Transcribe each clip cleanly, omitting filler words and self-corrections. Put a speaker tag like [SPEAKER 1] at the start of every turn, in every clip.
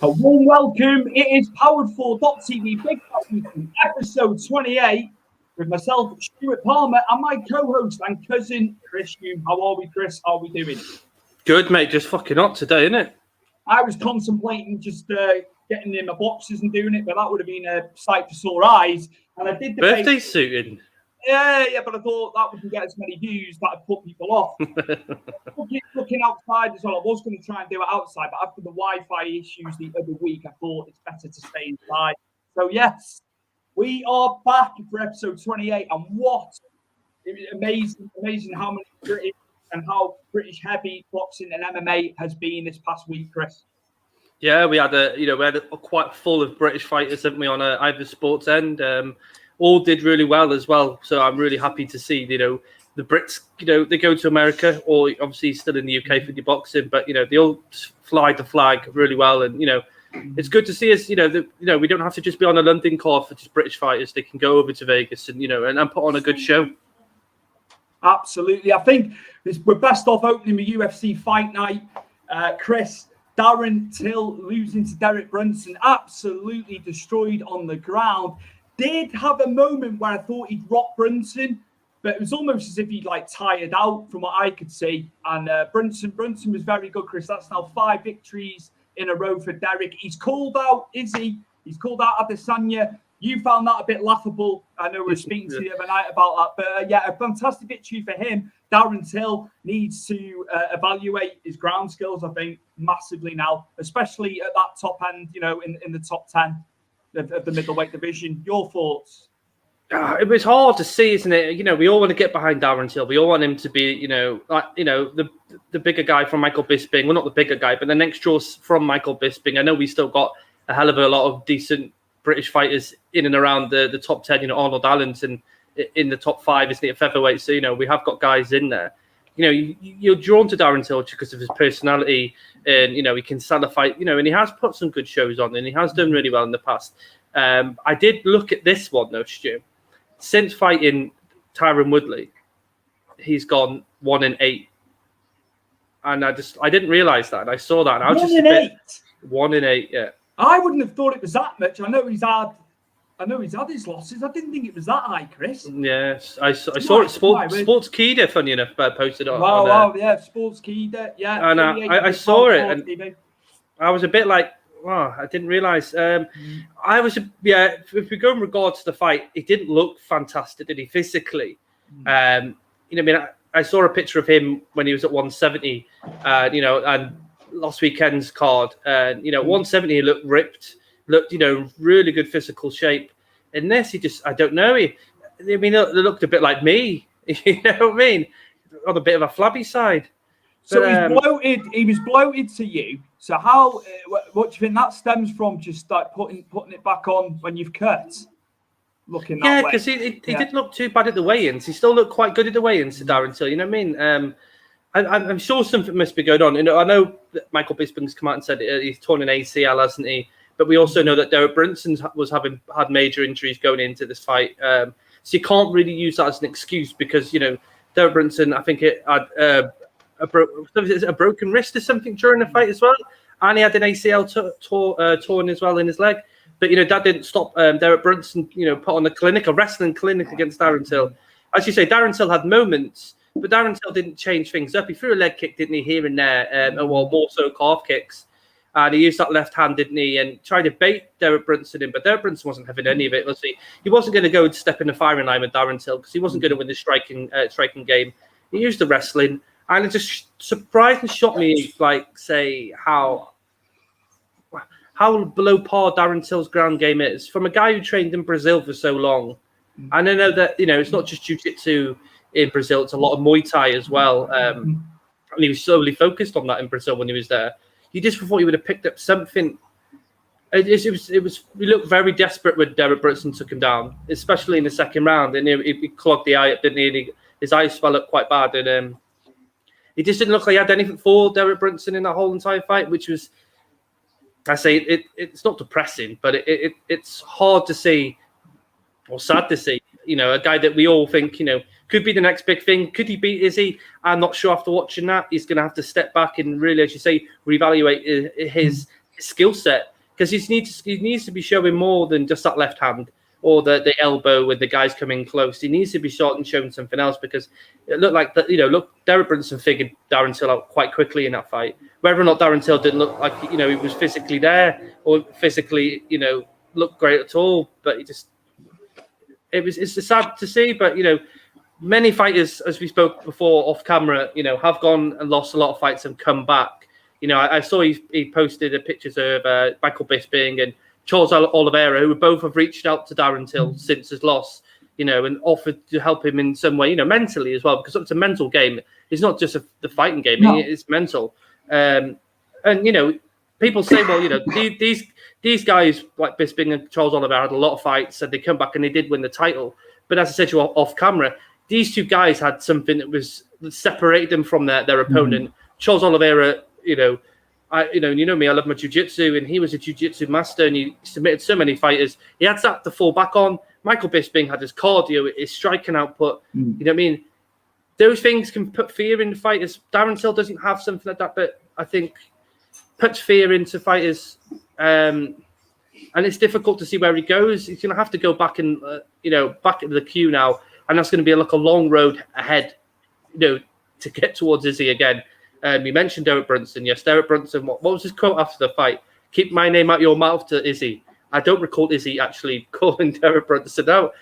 [SPEAKER 1] A warm welcome. It is powered for .tv Big Fight Weekly, episode 28, with myself, Stuart Palmer, and my co-host and cousin, Chris Hume. How are we, Chris? How are we doing?
[SPEAKER 2] Good, mate. Just fucking hot today, isn't it?
[SPEAKER 1] I was contemplating just getting in my boxes and doing it, but that would have been a sight for sore eyes. And I did the
[SPEAKER 2] birthday suiting.
[SPEAKER 1] Yeah, but I thought that wouldn't get as many views. That'd put people off. Looking outside as well. I was going to try and do it outside, but after the Wi-Fi issues the other week, I thought it's better to stay inside. So yes, we are back for episode 28, and what amazing how many British and how British heavy boxing and MMA has been this past week, Chris.
[SPEAKER 2] Yeah, we had a quite full of British fighters, haven't we, on either sports end. All did really well as well. So I'm really happy to see, the Brits, they go to America or obviously still in the UK for the boxing, but, they all fly the flag really well. And, it's good to see us, we don't have to just be on a London card for just British fighters. They can go over to Vegas and, and put on a good show.
[SPEAKER 1] Absolutely. I think we're best off opening the UFC fight night. Chris, Darren Till losing to Derek Brunson, absolutely destroyed on the ground. Did have a moment where I thought he'd rock Brunson, but it was almost as if he'd tired out from what I could see. And Brunson was very good, Chris. That's now 5 victories in a row for Derek. He's called out Izzy. He's called out Adesanya. You found that a bit laughable. I know we were speaking to you the other night about that. But yeah, a fantastic victory for him. Darren Till needs to evaluate his ground skills, I think, massively now, especially at that top end, in the top 10. Of the middleweight division. Your thoughts?
[SPEAKER 2] It was hard to see, isn't it? We all want to get behind Darren Till. We all want him to be, the bigger guy from Michael Bisping. Well, not the bigger guy, but the next draw from Michael Bisping. I know we still got a hell of a lot of decent British fighters in and around the top 10. Arnold Allen's in the top 5, isn't it, at featherweight? So, we have got guys in there. You're drawn to Darren Till because of his personality, and he can sell a fight. And he has put some good shows on, and he has done really well in the past. I did look at this one though, Stu. Since fighting Tyron Woodley, he's gone 1-8, and I didn't realize that. And I saw that, and I was
[SPEAKER 1] 1-8.
[SPEAKER 2] 1-8, yeah.
[SPEAKER 1] I wouldn't have thought it was that much. I know he's had his losses. I didn't think it was that high, Chris.
[SPEAKER 2] Yes, I saw it. Sports Keeda, funny enough, posted it.
[SPEAKER 1] Wow, yeah, Sports Keeda, yeah.
[SPEAKER 2] And I saw it, and TV. I was a bbit like, wow, I didn't realise. I was, if we go in regards to the fight, it didn't look fantastic, did he, physically? I saw a picture of him when he was at 170, and last weekend's card. 170, he looked ripped. Looked, really good physical shape. In this, I don't know. They looked a bit like me. You know what I mean? On a bit of a flabby side.
[SPEAKER 1] So he's bloated. He was bloated to you. So how? What do you think that stems from? Just like putting it back on when you've cut. Looking that way. Yeah,
[SPEAKER 2] because he didn't look too bad at the weigh-ins. He still looked quite good at the weigh-ins to Darren Till. You know what I mean? I'm sure something must be going on. I know that Michael Bisping's come out and said he's torn an ACL, hasn't he? But we also know that Derek Brunson had major injuries going into this fight. So you can't really use that as an excuse because, Derek Brunson, I think it had a broken wrist or something during the fight as well. And he had an ACL torn as well in his leg. But, that didn't stop Derek Brunson, put on a wrestling clinic against Darren Till. As you say, Darren Till had moments, but Darren Till didn't change things up. He threw a leg kick, didn't he, here and there, more so calf kicks. And he used that left hand, didn't he? And tried to bait Derek Brunson in, but Derek Brunson wasn't having any of it, was he? He wasn't going to go and step in the firing line with Darren Till because he wasn't going to win the striking game. He used the wrestling, and it just surprised and shocked me, how below par Darren Till's ground game is from a guy who trained in Brazil for so long. And I know that it's not just jiu-jitsu in Brazil; it's a lot of Muay Thai as well. And he was solely focused on that in Brazil when he was there. You just thought he would have picked up something. It was. We looked very desperate when Derek Brunson took him down, especially in the second round, and he clogged the eye up, didn't he? His eyes swelled up quite bad, and he just didn't look like he had anything for Derek Brunson in that whole entire fight, which was, I say, it's not depressing, but it's hard to see, or sad to see. A guy that we all think, could be the next big thing. Could he beat Izzy? I'm not sure after watching that. He's going to have to step back and really, as you say, reevaluate his his skill set, because he needs to be showing more than just that left hand or the elbow with the guys coming close. He needs to be showing something else, because it looked like that. Derek Brunson figured Darren Till out quite quickly in that fight. Whether or not Darren Till didn't look like he was physically there or physically looked great at all, but it's sad to see. But many fighters, as we spoke before off camera, have gone and lost a lot of fights and come back. I saw he posted pictures of Michael Bisping and Charles Oliveira, who both have reached out to Darren Till since his loss, and offered to help him in some way, mentally as well, because it's a mental game. It's not just the fighting game; it's mental. People say, well, these guys like Bisping and Charles Oliveira had a lot of fights, and they come back and they did win the title. But as I said to you off camera, these two guys had something that separated them from their opponent. Charles Oliveira, you know me, I love my jiu-jitsu, and he was a jiu-jitsu master, and he submitted so many fighters. He had that to fall back on. Michael Bisping had his cardio, his striking output. You know what I mean? Those things can put fear into fighters. Darren Till doesn't have something like that, but I think puts fear into fighters. And it's difficult to see where he goes. He's going to have to go back and, back into the queue now. And that's going to be like a long road ahead, to get towards Izzy again. You mentioned Derek Brunson. Yes, Derek Brunson. What was his quote after the fight? Keep my name out your mouth to Izzy. I don't recall Izzy actually calling Derek Brunson out.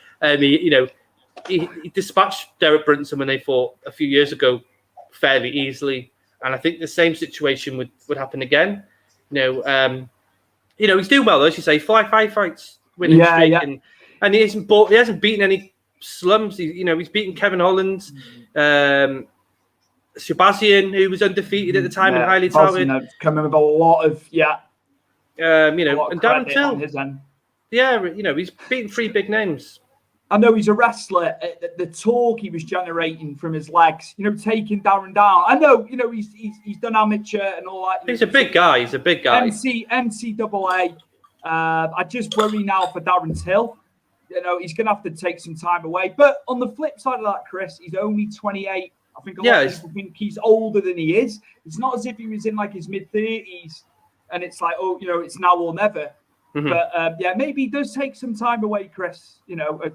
[SPEAKER 2] He dispatched Derek Brunson when they fought a few years fairly easily. And I think the same situation would happen again. He's doing well, as you say, five fights winning streak. Yeah. And he hasn't beaten any slums. He's beaten Kevin Holland, Shabazian, who was undefeated at the time and highly touted.
[SPEAKER 1] Coming with a lot of
[SPEAKER 2] and Darren Till. Yeah, he's beaten three big names.
[SPEAKER 1] I know he's a wrestler. The talk he was generating from his legs, taking Darren down. I know, he's done amateur and all that.
[SPEAKER 2] He's a big guy.
[SPEAKER 1] NCAA. I just worry now for Darren Till. He's going to have to take some time away. But on the flip side of that, Chris, he's only 28. I think a lot of people think he's older than he is. It's not as if he was in like his mid-30s and it's like, it's now or never. Mm-hmm. But maybe he does take some time away, Chris.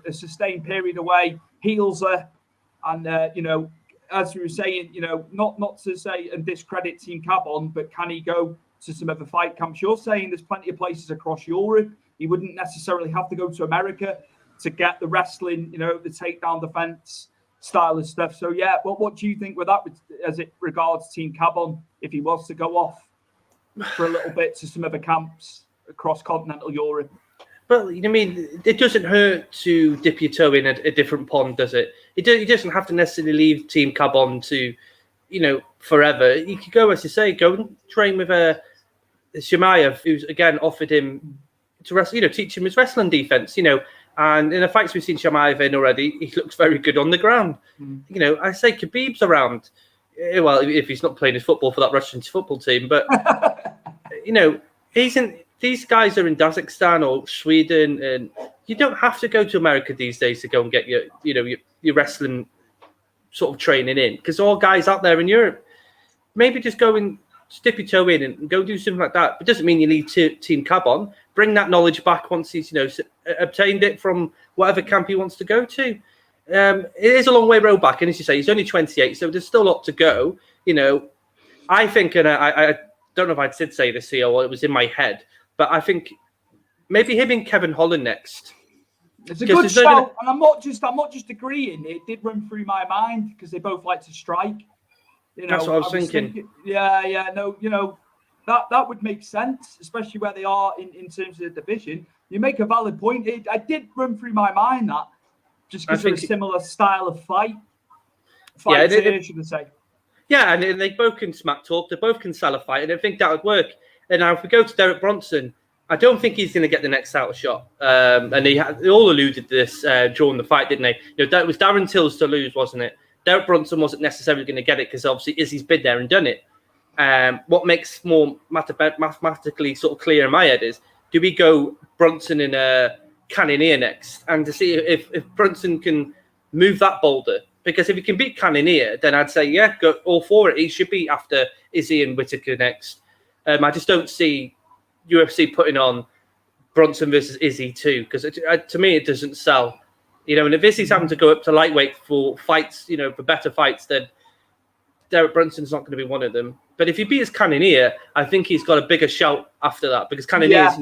[SPEAKER 1] A sustained period away, heals her, and as we were saying, not to say and discredit Team Cabon, but can he go to some other fight camps? You're saying there's plenty of places across Europe. He wouldn't necessarily have to go to America to get the wrestling, the takedown defense style of stuff. So what do you think with that, as it regards Team Cabon, if he was to go off for a little bit to some other camps across continental Europe?
[SPEAKER 2] Well, it doesn't hurt to dip your toe in a different pond, does it? He doesn't have to necessarily leave Team Cabon to, forever. He could go, as you say, go and train with Shemaev, who's again offered him to wrestle, teach him his wrestling defense, And in the fights we've seen Shemaev in already, he looks very good on the ground. I say Khabib's around. Well, if he's not playing his football for that Russian football team, but he's in. These guys are in Kazakhstan or Sweden, and you don't have to go to America these days to go and get your wrestling sort of training in, because all guys out there in Europe. Maybe just go and dip your toe in and go do something like that. But it doesn't mean you leave Team Cabon. Bring that knowledge back once he's obtained it from whatever camp he wants to go to. It is a long way road back, and as you say, he's only 28, so there's still a lot to go. I think, and I don't know if I did say this here or it was in my head, but I think maybe him and Kevin Holland next.
[SPEAKER 1] It's a good shout, and I'm not just agreeing. It did run through my mind because they both like to strike.
[SPEAKER 2] That's what I was thinking.
[SPEAKER 1] That would make sense, especially where they are in terms of the division. You make a valid point. I did run through my mind that just because of a similar style of fight. Should I say?
[SPEAKER 2] Yeah, and they both can smack talk. They both can sell a fight, and I think that would work. And now if we go to Derek Brunson, I don't think he's going to get the next title shot. And they all alluded to this during the fight, didn't they? That was Darren Till's to lose, wasn't it? Derek Brunson wasn't necessarily going to get it because obviously Izzy's been there and done it. What makes more mathematically sort of clear in my head is, do we go Brunson in a Cannonier next? And to see if Brunson can move that boulder. Because if he can beat Cannonier, then I'd say, go all for it. He should be after Izzy and Whittaker next. I just don't see UFC putting on Brunson versus Izzy too, because to me it doesn't sell. And if Izzy's having to go up to lightweight for fights, for better fights, then Derek Brunson's not going to be one of them. But if he beats Cannonier, I think he's got a bigger shout after that, because Cannonier's,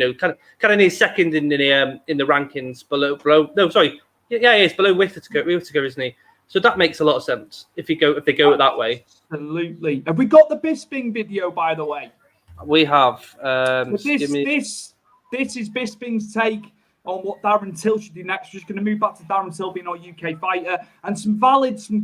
[SPEAKER 2] Cannonier's second in the rankings below. No, sorry, he's below Whittaker, isn't he? So that makes a lot of sense if they go it that way.
[SPEAKER 1] Absolutely. Have we got the Bisping video, by the way?
[SPEAKER 2] We have.
[SPEAKER 1] This is Bisping's take on what Darren Till should do next. We're just going to move back to Darren Till being our UK fighter, and some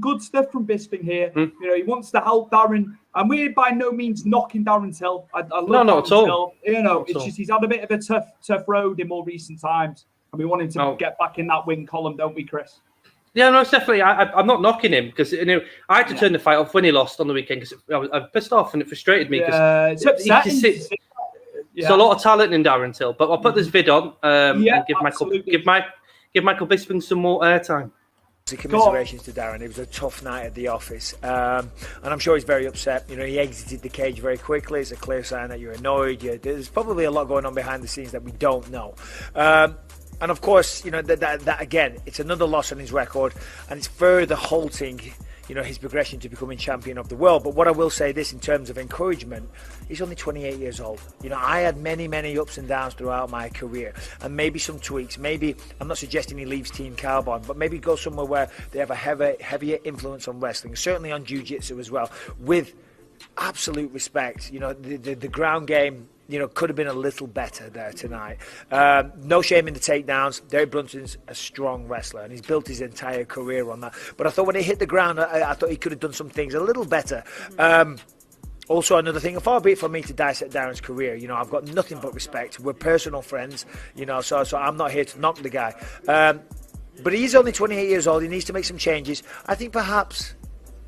[SPEAKER 1] good stuff from Bisping here. He wants to help Darren, and we're by no means knocking Darren Till. I love
[SPEAKER 2] not
[SPEAKER 1] Darren
[SPEAKER 2] at all.
[SPEAKER 1] Till. It's just he's had a bit of a tough road in more recent times, and we want him to get back in that win column, don't we, Chris?
[SPEAKER 2] Yeah, no, it's definitely. I'm not knocking him, because I had to turn the fight off when he lost on the weekend, because I was pissed off and it frustrated me.
[SPEAKER 1] It's upsetting.
[SPEAKER 2] There's a lot of talent in Darren Till, but I'll put this vid on and give Michael Bisping some more airtime.
[SPEAKER 3] Commiserations to Darren. It was a tough night at the office, and I'm sure he's very upset. He exited the cage very quickly. It's a clear sign that you're annoyed. There's probably a lot going on behind the scenes that we don't know. And of course, that again, it's another loss on his record, and it's further halting, his progression to becoming champion of the world. But what I will say this in terms of encouragement, he's only 28 years old. I had many, many ups and downs throughout my career, and maybe some tweaks. Maybe, I'm not suggesting he leaves Team Carbon, but maybe go somewhere where they have a heavier influence on wrestling, certainly on jiu-jitsu as well, with absolute respect. The ground game, could have been a little better there tonight. No shame in the takedowns. Derek Brunson's a strong wrestler, and he's built his entire career on that. But I thought when he hit the ground, I thought he could have done some things a little better. Also, another thing, far be it from me to dissect Darren's career. I've got nothing but respect. We're personal friends, so I'm not here to knock the guy. But he's only 28 years old. He needs to make some changes. I think perhaps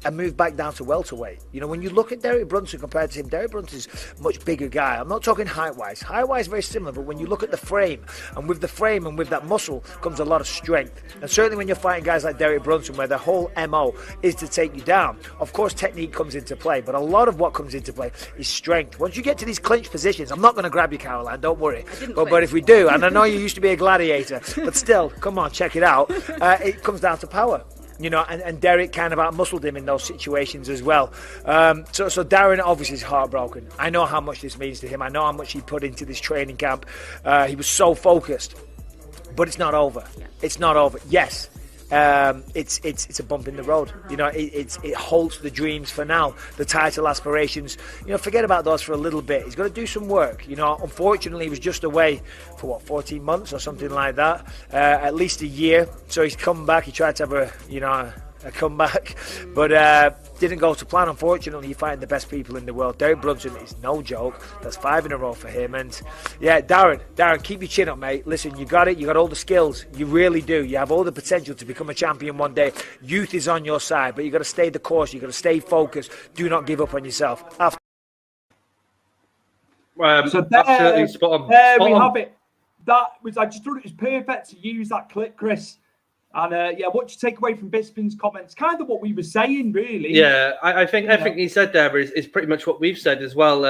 [SPEAKER 3] and move back down to welterweight. When you look at Derek Brunson compared to him, Derek Brunson's a much bigger guy. I'm not talking height-wise. Height-wise, very similar, but when you look at the frame, and with that muscle comes a lot of strength. And certainly when you're fighting guys like Derek Brunson, where the whole MO is to take you down, of course technique comes into play, but a lot of what comes into play is strength. Once you get to these clinch positions, I'm not going to grab you, Caroline, don't worry. But if we do, and I know you used to be a gladiator, but still, come on, check it out. It comes down to power. And Derek kind of out-muscled him in those situations as well. So Darren obviously is heartbroken. I know how much this means to him. I know how much he put into this training camp. He was so focused. But it's not over. Yeah. It's not over. Yes, it's a bump in the road. It halts the dreams for now. The title aspirations, forget about those for a little bit. He's got to do some work. Unfortunately, he was just away for 14 months or something like that, at least a year. So he's come back. He tried to have a comeback, but didn't go to plan. Unfortunately, you're fighting the best people in the world. Derek Brunson is no joke. That's 5 in a row for him. And yeah, Darren, keep your chin up, mate. Listen, you got it. You got all the skills. You really do. You have all the potential to become a champion one day. Youth is on your side, but you got to stay the course. You got to stay focused. Do not give up on yourself.
[SPEAKER 1] So there,
[SPEAKER 2] absolutely spot on.
[SPEAKER 1] There we have it. I just thought it was perfect to use that clip, Chris. And what you take away from Bisping's comments, kind of what we were saying, really.
[SPEAKER 2] Yeah, I think everything he said there is pretty much what we've said as well.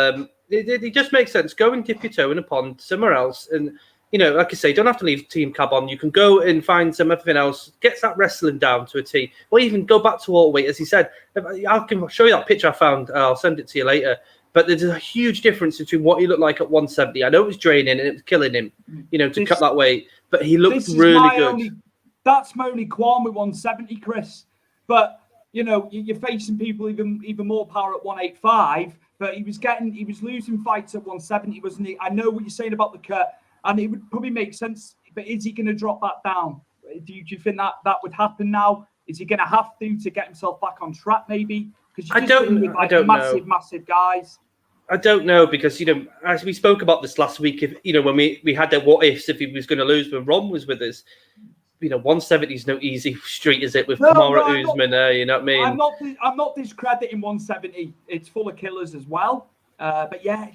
[SPEAKER 2] It just makes sense. Go and dip your toe in a pond somewhere else. And, like I say, you don't have to leave Team Carbon. You can go and find something else, get that wrestling down to a T, or even go back to welterweight, as he said. I can show you that picture I found. I'll send it to you later. But there's a huge difference between what he looked like at 170. I know it was draining and it was killing him, to cut that weight. But he looked really good.
[SPEAKER 1] That's my only qualm with 170, Chris. But, you're facing people even more power at 185. But he was losing fights at 170, wasn't he? I know what you're saying about the cut, and it would probably make sense. But is he going to drop that down? Do you think that would happen now? Is he going to have to get himself back on track, maybe? Because
[SPEAKER 2] I don't know.
[SPEAKER 1] Massive guys.
[SPEAKER 2] I don't know, because, as we spoke about this last week, if when we had that what ifs if he was going to lose when Ron was with us. 170 is no easy street, is it? With Kamara Usman there, you know what I mean?
[SPEAKER 1] I'm not discrediting 170. It's full of killers as well. But yeah,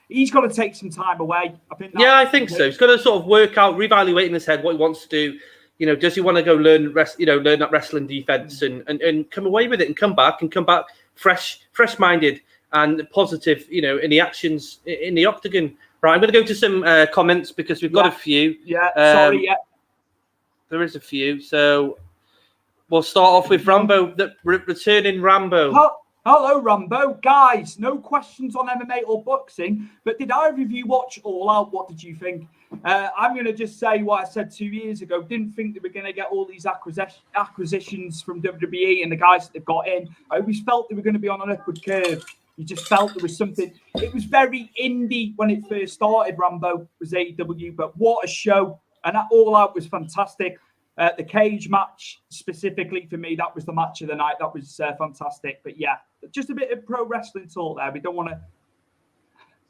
[SPEAKER 1] he's got to take some time away.
[SPEAKER 2] I think so. He's got to sort of work out, reevaluate in his head what he wants to do. Does he want to go learn that wrestling defense and come away with it and come back fresh-minded and positive, in the actions in the octagon. Right, I'm going to go to some comments because we've got a few.
[SPEAKER 1] Yeah, sorry,
[SPEAKER 2] There is a few. So we'll start off with Rambo, returning Rambo.
[SPEAKER 1] Hello, Rambo. Guys, no questions on MMA or boxing, but did either of you watch All Out? What did you think? I'm going to just say what I said 2 years ago. Didn't think they were going to get all these acquisitions from WWE and the guys that they've got in. I always felt they were going to be on an upward curve. You just felt there was something. It was very indie when it first started, Rambo, was AEW, but what a show. And that All Out was fantastic. The cage match, specifically for me, that was the match of the night. That was fantastic. But yeah, just a bit of pro wrestling talk there. We don't want to.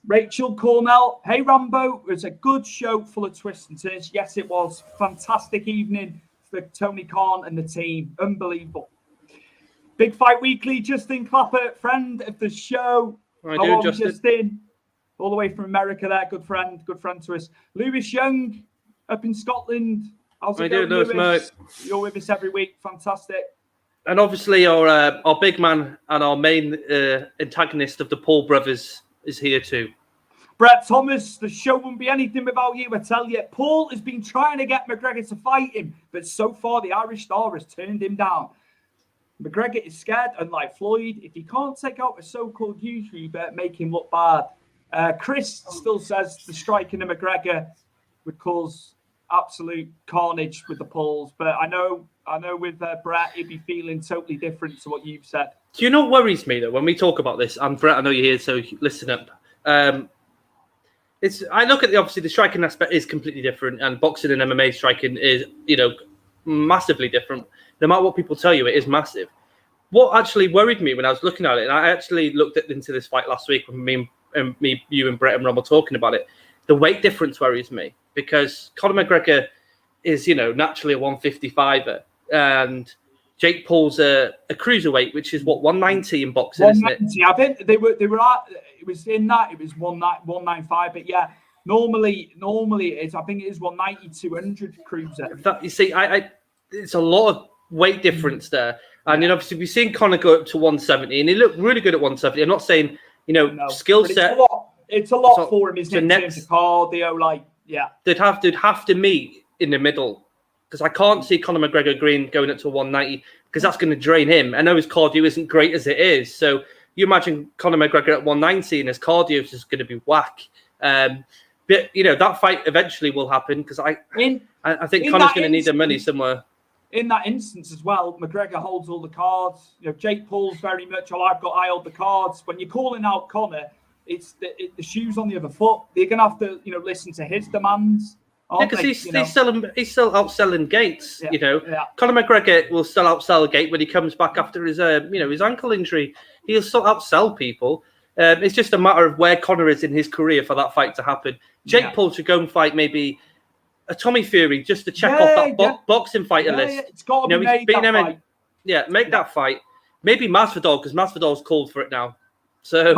[SPEAKER 1] Rachel Cornell, hey Rambo, it was a good show full of twists and turns. Yes, it was. Fantastic evening for Tony Khan and the team. Unbelievable. Big Fight Weekly, Justin Clapper, friend of the show.
[SPEAKER 2] How are you,
[SPEAKER 1] Justin? All the way from America there. Good friend to us. Lewis Young up in Scotland. How's it going, Lewis?
[SPEAKER 2] Mate?
[SPEAKER 1] You're with us every week. Fantastic.
[SPEAKER 2] And obviously our big man and our main antagonist of the Paul brothers is here too.
[SPEAKER 1] Brett Thomas, the show wouldn't be anything without you, I tell you. Paul has been trying to get McGregor to fight him, but so far the Irish Star has turned him down. McGregor is scared, unlike Floyd. If you can't take out a so-called YouTuber, make him look bad. Chris still says the striking of McGregor would cause absolute carnage with the Pauls, but I know with Brett, he'd be feeling totally different to what you've said.
[SPEAKER 2] Do you know what worries me though when we talk about this? And Brett, I know you're here, so listen up. I look at obviously the striking aspect is completely different, and boxing and MMA striking is massively different. No matter what people tell you, it is massive. What actually worried me when I was looking at it, and I actually looked into this fight last week when you and Brett and Ron were talking about it, the weight difference worries me because Conor McGregor is, naturally a 155er, and Jake Paul's a cruiserweight, which is what 190 in boxing, isn't it?
[SPEAKER 1] I think they were at. It was in that. It was 195, but yeah. Normally it is. I think it is 190, 200 cruiser.
[SPEAKER 2] You see, it's a lot of weight difference there, and obviously we've seen Conor go up to 170, and he looked really good at 170. I'm not saying skill set.
[SPEAKER 1] It's a lot for him, isn't it? In terms of cardio, they'd
[SPEAKER 2] have to meet in the middle, because I can't see Conor McGregor going up to 190 because that's going to drain him. I know his cardio isn't great as it is, so you imagine Conor McGregor at 190 and his cardio is just going to be whack. But that fight eventually will happen because I think Conor's going to need the money somewhere.
[SPEAKER 1] In that instance as well, McGregor holds all the cards. Jake Paul's very much, I hold the cards. When you're calling out Conor, it's the shoes on the other foot. You're going to have to, listen to his demands.
[SPEAKER 2] Yeah, because he's still outselling Gates. Conor McGregor will still outsell Gate when he comes back after his his ankle injury. He'll still outsell people. It's just a matter of where Conor is in his career for that fight to happen. Jake Paul should go and fight maybe a Tommy Fury just to check off that boxing fighter list.
[SPEAKER 1] It's got to be made that fight.
[SPEAKER 2] Make that fight. Maybe Masvidal, because Masvidal's called for it now. So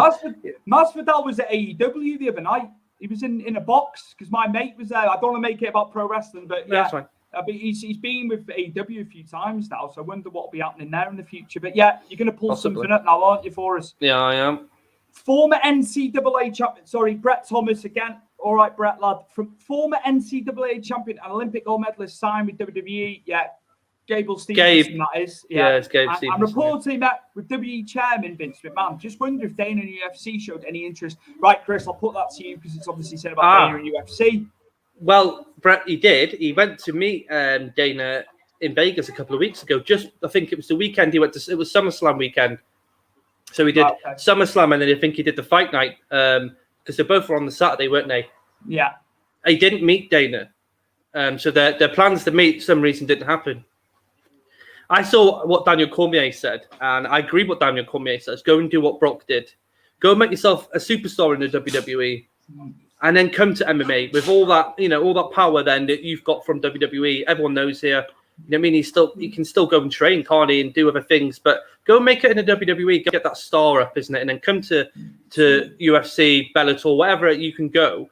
[SPEAKER 1] Masvidal was at AEW the other night. He was in a box because my mate was there. I don't want to make it about pro wrestling, but
[SPEAKER 2] that's fine.
[SPEAKER 1] He's been with AEW a few times now, so I wonder what will be happening there in the future. But yeah, you're going to pull something up now, aren't you, for us?
[SPEAKER 2] Yeah, I am.
[SPEAKER 1] Former NCAA champion, Brett Thomas again. All right, Brett, lad. From former NCAA champion and Olympic gold medalist signed with WWE. Yeah, Gable Stevenson, that is.
[SPEAKER 2] Yeah, it's Gabe Stevenson.
[SPEAKER 1] I'm reporting that with WWE chairman Vince McMahon. Just wonder if Dana and UFC showed any interest. Right, Chris, I'll put that to you because it's obviously said about Dana and UFC.
[SPEAKER 2] Well, Brett, he did. He went to meet Dana in Vegas a couple of weeks ago. I think it was the weekend he went to. It was SummerSlam weekend. So he did SummerSlam, and then I think he did the fight night because they both were on the Saturday, weren't they?
[SPEAKER 1] Yeah.
[SPEAKER 2] He didn't meet Dana. So their plans to meet, for some reason, didn't happen. I saw what Daniel Cormier said, and I agree with what Daniel Cormier says. Go and do what Brock did. Go and make yourself a superstar in the WWE, and then come to MMA with all that, all that power then that you've got from WWE. Everyone knows here. I mean, he can still go and train, can't he, and do other things, but go and make it in the WWE. Get that star up, isn't it? And then come to UFC, Bellator, wherever you can go,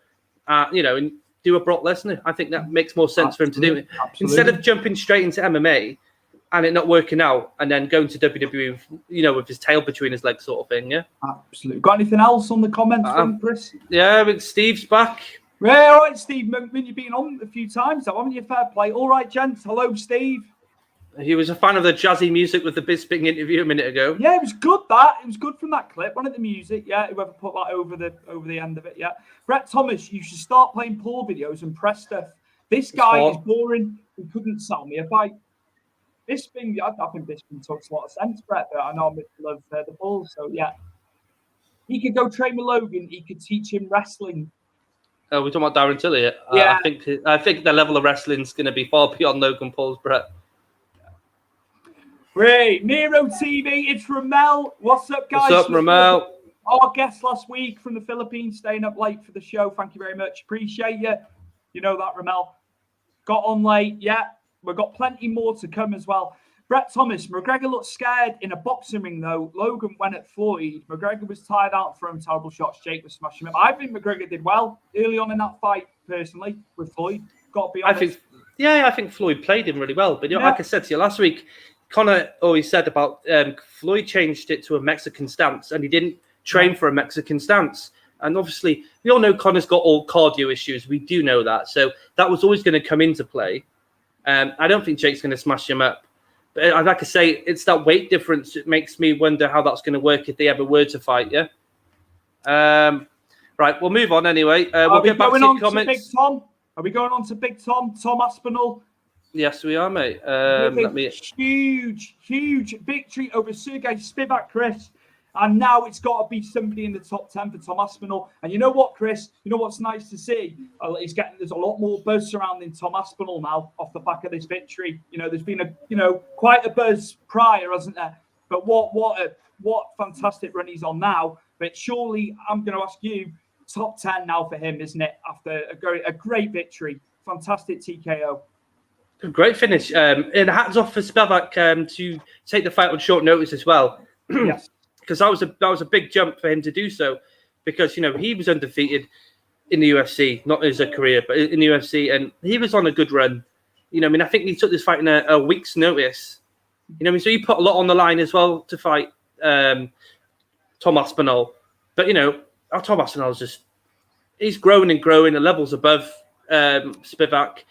[SPEAKER 2] and do a Brock Lesnar. I think that makes more sense for him to do it. Instead of jumping straight into MMA. and it not working out, and then going to WWE, with his tail between his legs, sort of thing. Yeah,
[SPEAKER 1] absolutely. Got anything else on the comments from Chris?
[SPEAKER 2] Yeah, but Steve's back.
[SPEAKER 1] Yeah, all right, Steve. You've been on a few times, haven't you? Fair play. All right, gents. Hello, Steve.
[SPEAKER 2] He was a fan of the jazzy music with the Bisping interview a minute ago.
[SPEAKER 1] Yeah, it was good. It was good from that clip. One of the music. Yeah, whoever put that over the end of it. Yeah, Brett Thomas. You should start playing Paul videos and press stuff. This guy is boring. He couldn't sell me a fight. Bisping, I think Bisping talks a lot of sense, Brett, but I know I'm love the Bulls, so yeah. He could go train with Logan. He could teach him wrestling.
[SPEAKER 2] We're talking about Darren Till here.
[SPEAKER 1] Yeah.
[SPEAKER 2] I think the level of wrestling is going to be far beyond Logan Paul's, Brett.
[SPEAKER 1] Great. Miro TV, it's Ramel. What's up, guys?
[SPEAKER 2] What's up, Ramel?
[SPEAKER 1] Our guest last week from the Philippines, staying up late for the show. Thank you very much. Appreciate you. You know that, Ramel. Got on late. Yeah. We've got plenty more to come as well. Brett Thomas, McGregor looked scared in a boxing ring, though. Logan went at Floyd. McGregor was tired out, throwing terrible shots. Jake was smashing him. I think McGregor did well early on in that fight, personally, with Floyd. Got to be honest.
[SPEAKER 2] I think Floyd played him really well. But like I said to you last week, Conor always said about Floyd changed it to a Mexican stance, and he didn't train for a Mexican stance. And obviously, we all know Conor's got all cardio issues. We do know that. So that was always going to come into play. I don't think Jake's going to smash him up. But like I say, it's that weight difference. It makes me wonder how that's going to work if they ever were to fight, yeah? Right, we'll move on anyway. We'll get back to your comments.
[SPEAKER 1] Big Tom? Are we going on to Big Tom? Tom Aspinall?
[SPEAKER 2] Yes, we are, mate.
[SPEAKER 1] Huge victory over Sergey Spivak, Chris. And now it's got to be somebody in the top 10 for Tom Aspinall. And you know what, Chris? You know what's nice to see? There's a lot more buzz surrounding Tom Aspinall now off the back of this victory. There's been quite a buzz prior, hasn't there? But what fantastic run he's on now. But surely I'm going to ask you, top 10 now for him, isn't it? After a great victory, fantastic TKO.
[SPEAKER 2] Great finish. And hats off for Spivak to take the fight on short notice as well.
[SPEAKER 1] Yes.
[SPEAKER 2] Because that was a big jump for him to do so, because he was undefeated in the UFC, not as a career, but in the UFC, and he was on a good run. I think he took this fight in a week's notice. So he put a lot on the line as well to fight Tom Aspinall. But Tom Aspinall he's growing and growing, the levels above Spivak.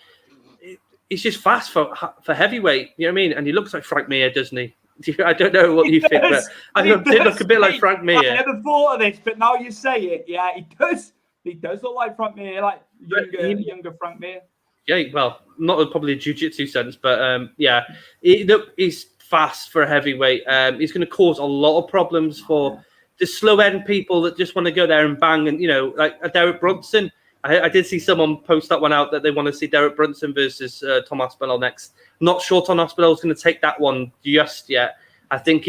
[SPEAKER 2] He's just fast for heavyweight. You know what I mean? And he looks like Frank Mir, doesn't he? I don't know what you think, but I did look a bit like Frank Mir.
[SPEAKER 1] I never thought of this, but now you say it, yeah, he does. He does look like Frank Mir, like younger Frank Mir.
[SPEAKER 2] Yeah, well, not probably a jiu-jitsu sense, but yeah, he's fast for a heavyweight. He's going to cause a lot of problems for the slow end people that just want to go there and bang, and like a Derek Brunson. I did see someone post that one out that they want to see Derek Brunson versus Tom Aspinall next. Not sure Tom Aspinall is going to take that one just yet. I think,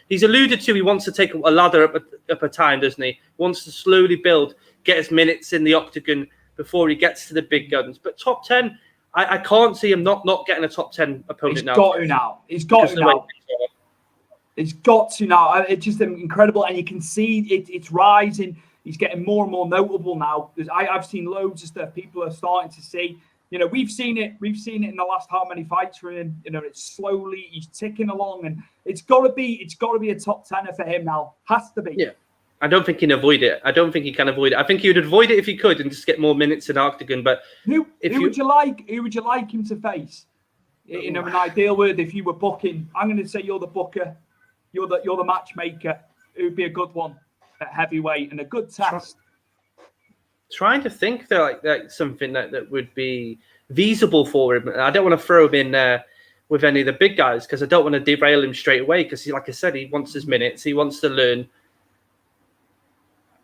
[SPEAKER 2] he's alluded to he wants to take a ladder up a time, doesn't he? He wants to slowly build, get his minutes in the octagon before he gets to the big guns. But top 10, I can't see him not getting a top 10 opponent now.
[SPEAKER 1] He's got to now. It's just incredible. And you can see it's rising. He's getting more and more notable now. I've seen loads of stuff people are starting to see. We've seen it in the last how many fights for him. It's slowly, he's ticking along, and it's got to be a top 10er for him now. Has to be. Yeah.
[SPEAKER 2] I don't think he can avoid it. I think he would avoid it if he could and just get more minutes in octagon. But
[SPEAKER 1] who would you like him to face? In an ideal world, if you were booking, I'm going to say you're the booker, you're the matchmaker. It would be a good one at heavyweight and a good test.
[SPEAKER 2] Trying to think that like something that would be feasible for him. I don't want to throw him in there with any of the big guys because I don't want to derail him straight away because, like I said, he wants his minutes. He wants to learn.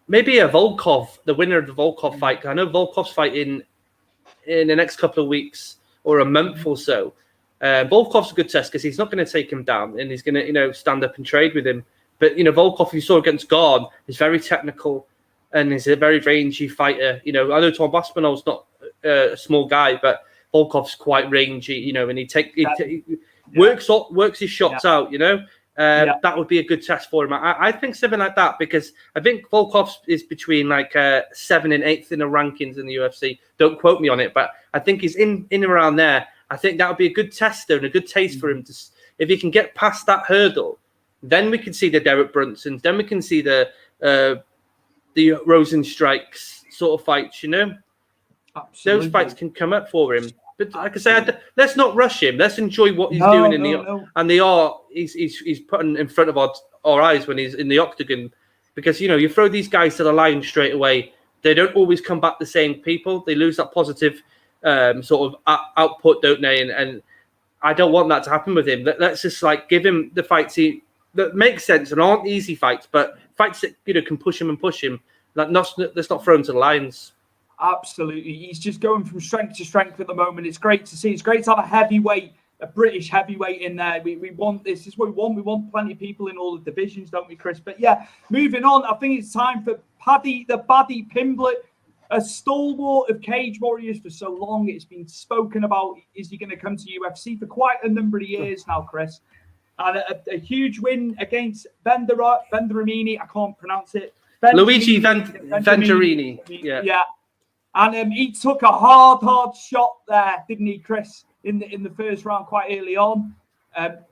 [SPEAKER 2] Maybe a Volkov, the winner of the Volkov fight. I know Volkov's fighting in the next couple of weeks or a month or so. Volkov's a good test because he's not going to take him down and he's going to, stand up and trade with him. But, Volkov, you saw against Garn, is very technical and he's a very rangy fighter. I know Tom Aspinall's not a small guy, but Volkov's quite rangy, and he works his shots out, That would be a good test for him. I think something like that because I think Volkov is between 7th and 8th in the rankings in the UFC. Don't quote me on it, but I think he's in around there. I think that would be a good tester and a good taste for him if he can get past that hurdle, then we can see the Derek Brunsons, then we can see the Rosenstrikes sort of fights, you know.
[SPEAKER 1] Absolutely.
[SPEAKER 2] Those fights can come up for him. But like I said, let's not rush him. Let's enjoy what he's doing he's putting in front of our eyes when he's in the octagon. Because, you know, you throw these guys to the line straight away, they don't always come back the same people. They lose that positive sort of output, don't they? And I don't want that to happen with him. Let's just like give him the fights that make sense and aren't easy fights, but fights that, you know, can push him. Like let's not throw him to the lions.
[SPEAKER 1] Absolutely. He's just going from strength to strength at the moment. It's great to see. It's great to have a heavyweight, a British heavyweight in there. We want this. This is what we want. We want plenty of people in all the divisions, don't we, Chris? But yeah, moving on, I think it's time for Paddy, the Baddy Pimblett, a stalwart of Cage Warriors for so long. It's been spoken about. Is he going to come to UFC for quite a number of years now, Chris? And a huge win against Venturini. I can't pronounce it.
[SPEAKER 2] Luigi Venturini.
[SPEAKER 1] Yeah. And he took a hard shot there, didn't he, Chris, in the first round quite early on.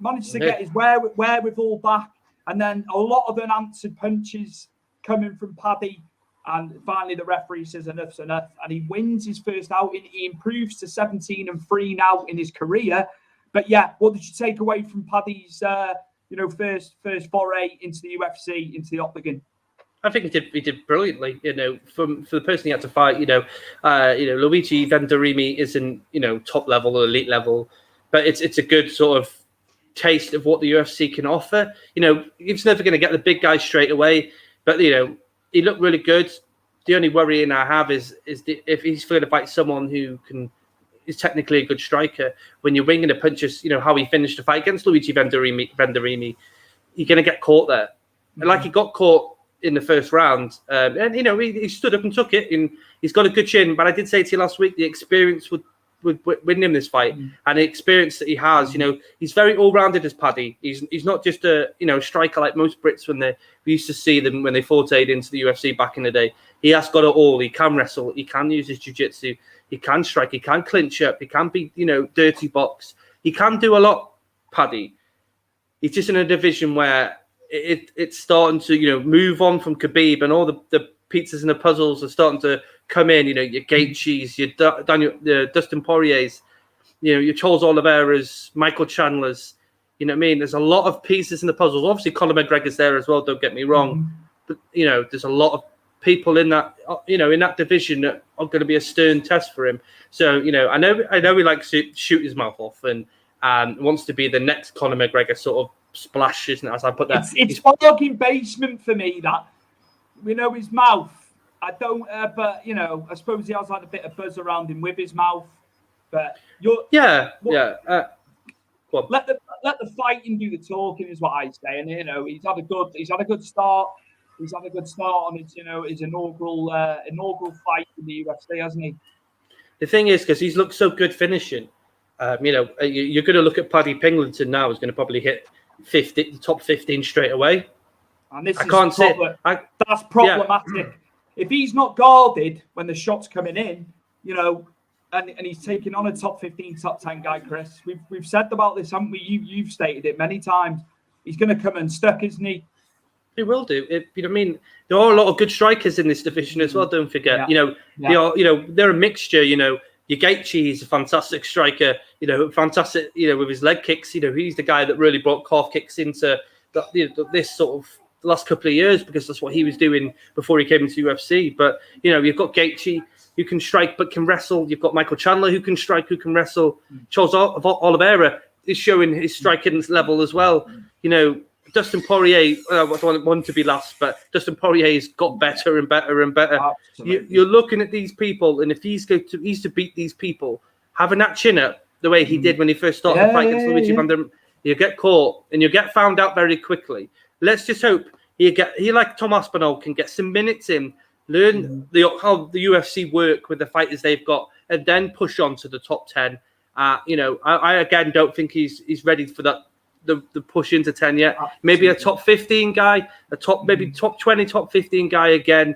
[SPEAKER 1] Managed to get his wherewithal back. And then a lot of unanswered punches coming from Paddy. And finally, the referee says enough's enough. And he wins his first outing. He improves to 17-3 now in his career. But yeah, what did you take away from Paddy's first foray into the UFC, into the octagon?
[SPEAKER 2] I think he did brilliantly. You know, for the person he had to fight, Luigi Venturini isn't, top level or elite level, but it's a good sort of taste of what the UFC can offer. You know, he's never going to get the big guy straight away, but he looked really good. The only worry I have is if he's going to fight someone who is technically a good striker. When you're winging the punches, how he finished the fight against Luigi Venturini, you're going to get caught there. And like he got caught in the first round, and he stood up and took it, and he's got a good chin. But I did say to you last week, the experience would win him this fight, and the experience that he has, he's very all-rounded as Paddy. He's not just a striker like most Brits when we used to see them when they forayed into the UFC back in the day. He has got it all. He can wrestle. He can use his jiu-jitsu. He can strike. He can clinch up. He can be dirty box. He can do a lot, Paddy. He's just in a division where it's starting to move on from Khabib, and all the pizzas and the puzzles are starting to come in. Your Gaethjes, your Dustin Poiriers, your Charles Oliveira's, Michael Chandler's. You know what I mean? There's a lot of pieces in the puzzles. Obviously, Conor McGregor's there as well. Don't get me wrong, but there's a lot of people in that in that division that are going to be a stern test for him. So I know he likes to shoot his mouth off and wants to be the next Conor McGregor sort of splash, isn't it? As I put that,
[SPEAKER 1] it's bargain basement for me. That his mouth. I don't, but I suppose he has like a bit of buzz around him with his mouth. But let the fighting do the talking is what I say. And he's had a good start. He's had a good start on his inaugural fight in the UFC, hasn't he?
[SPEAKER 2] The thing is, because he's looked so good finishing, you're going to look at Paddy Pimblett now. He's going to probably hit the top 15 straight away.
[SPEAKER 1] And that's problematic. Yeah. If he's not guarded when the shot's coming in, and he's taking on a top 15, top 10 guy, Chris, we've said about this, haven't we? You've stated it many times. He's going to come unstuck, isn't he?
[SPEAKER 2] He will do. There are a lot of good strikers in this division as well. Don't forget. They're a mixture. Your Gaethje is a fantastic striker. Fantastic. With his leg kicks. He's the guy that really brought calf kicks into this sort of the last couple of years, because that's what he was doing before he came into UFC. But you've got Gaethje who can strike but can wrestle. You've got Michael Chandler who can strike, who can wrestle. Charles Oliveira is showing his striking level as well. Dustin Poirier, I don't want to be last, but Dustin Poirier's got better and better and better. You're looking at these people, and if he's to beat these people, having that chin up the way he did when he first started the fight against Luigi Vandermeer, you get caught and you get found out very quickly. Let's just hope he like Tom Aspinall can get some minutes in, learn how the UFC work with the fighters they've got, and then push on to the top 10. I again don't think he's ready for that. The push into 10 yet. Maybe a top 15 guy, maybe top 20, top 15 guy again.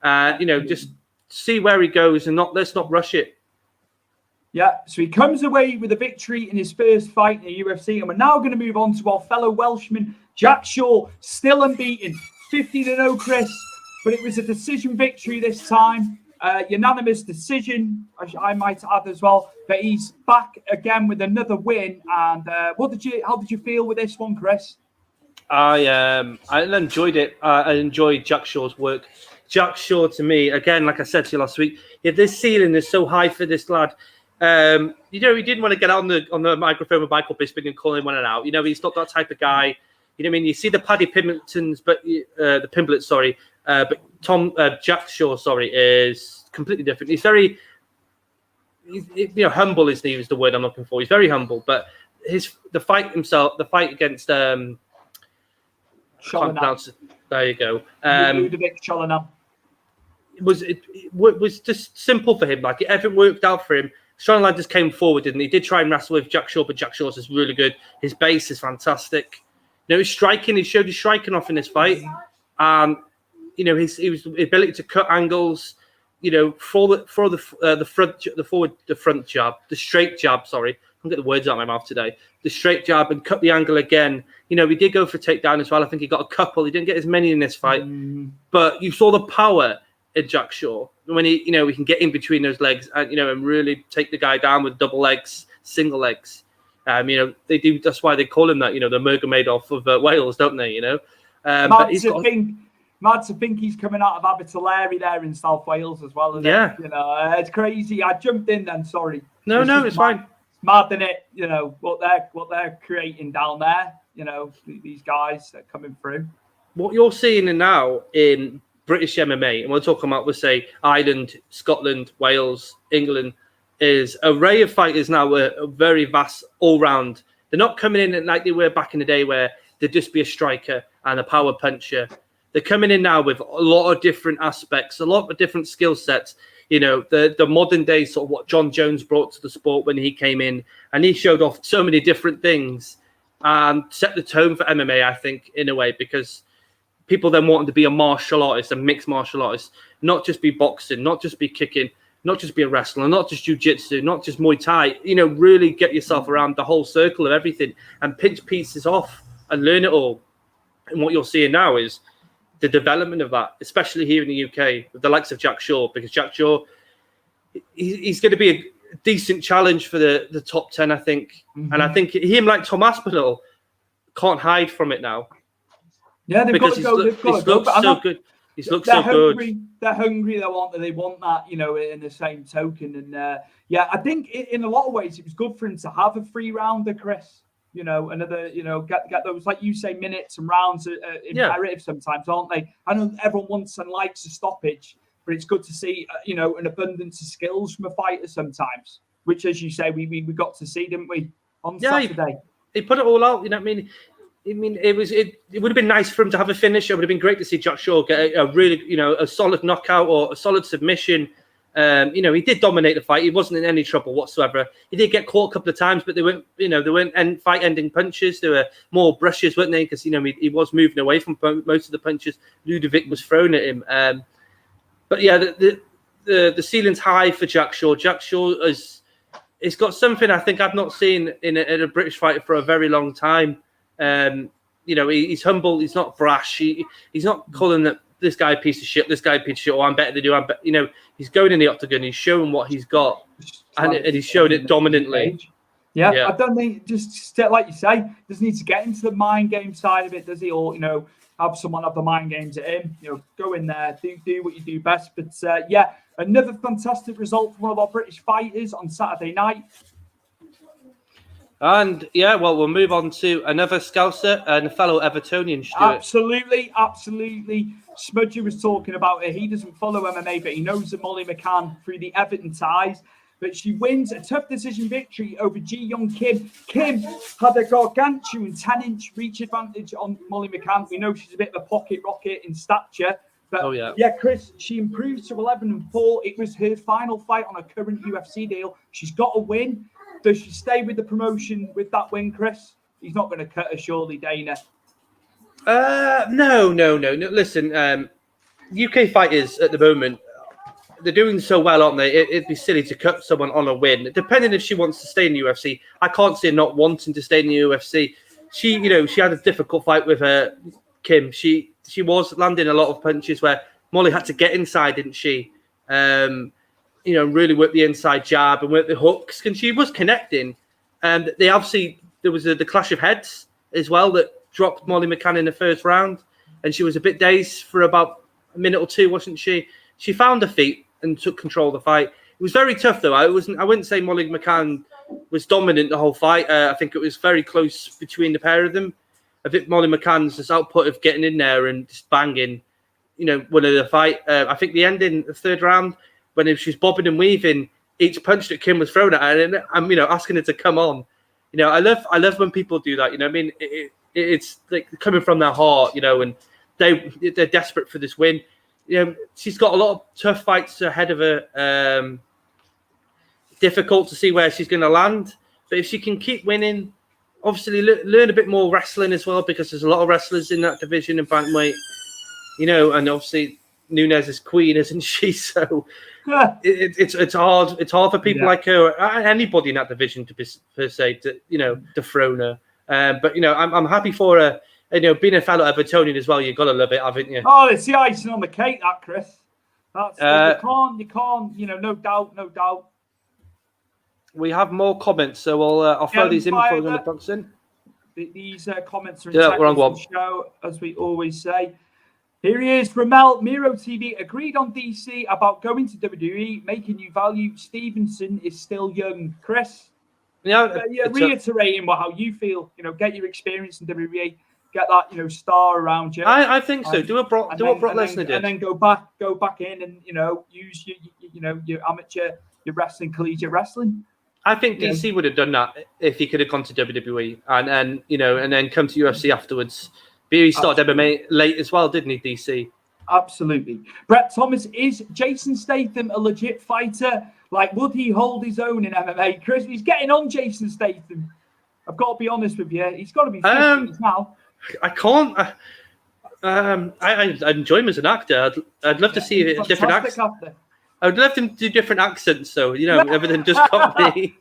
[SPEAKER 2] Just see where he goes and let's not rush it.
[SPEAKER 1] Yeah, so he comes away with a victory in his first fight in the UFC, and we're now going to move on to our fellow Welshman, Jack Shaw, still unbeaten, 50-0, Chris, but it was a decision victory this time, unanimous decision, I might add as well, but he's back again with another win, and how did you feel with this one, Chris?
[SPEAKER 2] I enjoyed it. I enjoyed Jack Shaw's work. Jack Shaw, to me, again, like I said to you last week, this ceiling is so high for this lad. He didn't want to get on the microphone with Michael Bisping and call him one and out. He's not that type of guy. You know what I mean? You see the Paddy Pimblettons, but the Pimblett, sorry, but Jack Shaw, sorry, is completely different. He's very, humble is the word I'm looking for. He's very humble, but the fight against can't pronounce it. There you go.
[SPEAKER 1] Ludovic Chalanan.
[SPEAKER 2] It was just simple for him. Like everything worked out for him. Chalanan just came forward, didn't he? He did try and wrestle with Jack Shaw, but Jack Shaw's is really good. His base is fantastic. His striking. He showed his striking off in this fight, and his ability to cut angles. For the front jab, the straight jab. Sorry, I can't get the words out of my mouth today. The straight jab and cut the angle again. He did go for a takedown as well. I think he got a couple. He didn't get as many in this fight, but you saw the power in Jack Shaw when he can get in between those legs and and really take the guy down with double legs, single legs. They do. That's why they call him that. The Mermaid of Wales, don't they?
[SPEAKER 1] But he's got. Mad to think he's coming out of Abertillery there in South Wales as well.
[SPEAKER 2] Yeah.
[SPEAKER 1] It's crazy. I jumped in then. Sorry.
[SPEAKER 2] No, it's fine.
[SPEAKER 1] It's mad, isn't it? What they're creating down there. These guys that are coming through.
[SPEAKER 2] What you're seeing now in British MMA, and we're talking about, say, Ireland, Scotland, Wales, England, is an array of fighters now. A very vast all-round. They're not coming in like they were back in the day where they'd just be a striker and a power puncher. They're coming in now with a lot of different aspects, a lot of different skill sets. The modern day sort of what John Jones brought to the sport when he came in, and he showed off so many different things and set the tone for MMA, I think, in a way, because people then wanted to be a martial artist, a mixed martial artist, not just be boxing, not just be kicking, not just be a wrestler, not just jiu-jitsu, not just Muay Thai, really get yourself around the whole circle of everything and pinch pieces off and learn it all. And what you're seeing now is the development of that, especially here in the UK, with the likes of Jack Shaw, because Jack Shaw, he's going to be a decent challenge for the top 10, I think. Mm-hmm. And I think him, like Tom Aspinall, can't hide from it now.
[SPEAKER 1] Yeah, they've got to go. He's looked so
[SPEAKER 2] good. He's looked so good.
[SPEAKER 1] They're hungry. They want that, in the same token. And I think in a lot of ways it was good for him to have a 3-rounder, Chris. Another, get those, like you say, minutes and rounds are imperative sometimes, aren't they? I know everyone wants and likes a stoppage, but it's good to see, an abundance of skills from a fighter sometimes, which, as you say, we got to see, didn't we, on Saturday?
[SPEAKER 2] He put it all out, I mean, it would have been nice for him to have a finish. It would have been great to see Jack Shaw get a really, a solid knockout or a solid submission. He did dominate the fight. He wasn't in any trouble whatsoever. He did get caught a couple of times, but they weren't fight-ending punches. There were more brushes, weren't they? Because he was moving away from most of the punches Ludovic was throwing at him. But yeah, the ceiling's high for Jack Shaw. Jack Shaw it's got something I think I've not seen in a British fighter for a very long time. He's humble. He's not brash. He's not calling that. This guy a piece of shit, this guy a piece of shit, I'm better than you. He's going in the octagon, he's showing what he's got, and he's showed it dominantly.
[SPEAKER 1] Yeah, I don't think, just like you say, doesn't need to get into the mind game side of it, does he? Or, have someone have the mind games at him, go in there, do what you do best. But another fantastic result from one of our British fighters on Saturday night.
[SPEAKER 2] And we'll move on to another Scouser and a fellow Evertonian, Stuart.
[SPEAKER 1] Absolutely. Smudger was talking about it. He doesn't follow MMA, but he knows that Molly McCann through the Everton ties. But she wins a tough decision victory over Ji Young Kim. Kim had a gargantuan 10-inch reach advantage on Molly McCann. We know she's a bit of a pocket rocket in stature. But Chris, she improved to 11-4. It was her final fight on a current UFC deal. She's got a win. Does she stay with the promotion with that win, Chris? He's not going to cut her, surely, Dana.
[SPEAKER 2] No. Listen, UK fighters at the moment, they're doing so well, aren't they? It'd be silly to cut someone on a win. Depending if she wants to stay in the UFC, I can't see her not wanting to stay in the UFC. She had a difficult fight with Kim. She was landing a lot of punches where Molly had to get inside, didn't she? Really work the inside jab and work the hooks, and she was connecting. And there was the clash of heads as well that dropped Molly McCann in the first round, and she was a bit dazed for about a minute or two, wasn't she? She found her feet and took control of the fight. It was very tough, though. I wouldn't say Molly McCann was dominant the whole fight. I think it was very close between the pair of them. I think Molly McCann's just output of getting in there and just banging, won the fight. I think the ending, the third round, when she was bobbing and weaving, each punch that Kim was throwing at her, and I'm, asking her to come on. I love when people do that. It's like coming from their heart, and they're desperate for this win. She's got a lot of tough fights ahead of her. Difficult to see where she's going to land, but if she can keep winning, obviously learn a bit more wrestling as well, because there's a lot of wrestlers in that division in bantamweight. And obviously Nunes is queen, isn't she? So it's hard. It's hard for people like her, or anybody in that division to dethrone her. But I'm happy for her. Being a fellow Evertonian as well, you've got to love it, haven't you?
[SPEAKER 1] Oh, it's the icing on the cake, that, Chris. That's you can't. No doubt.
[SPEAKER 2] We have more comments, so I'll throw these in before we're going to box in.
[SPEAKER 1] These comments are integral to the show, as we always say. Here he is, Ramel, Miro TV, agreed on DC about going to WWE, making you value. Stevenson is still young. Chris, reiterating how you feel, get your experience in WWE, get that, star around you.
[SPEAKER 2] I think so. Do what Brock Lesnar did.
[SPEAKER 1] And then go back in and, use your amateur, your wrestling, collegiate wrestling.
[SPEAKER 2] I think DC would have done that if he could have gone to WWE and then come to UFC afterwards. But he started MMA late as well, didn't he, DC?
[SPEAKER 1] Absolutely. Brett Thomas, is Jason Statham a legit fighter? Like, would he hold his own in MMA? Chris, he's getting on Jason Statham. I've got to be honest with you. He's got to be 50 now.
[SPEAKER 2] I can't. I enjoy him as an actor. I'd love to see a different accent. I'd love him to do different accents, so other than just copy.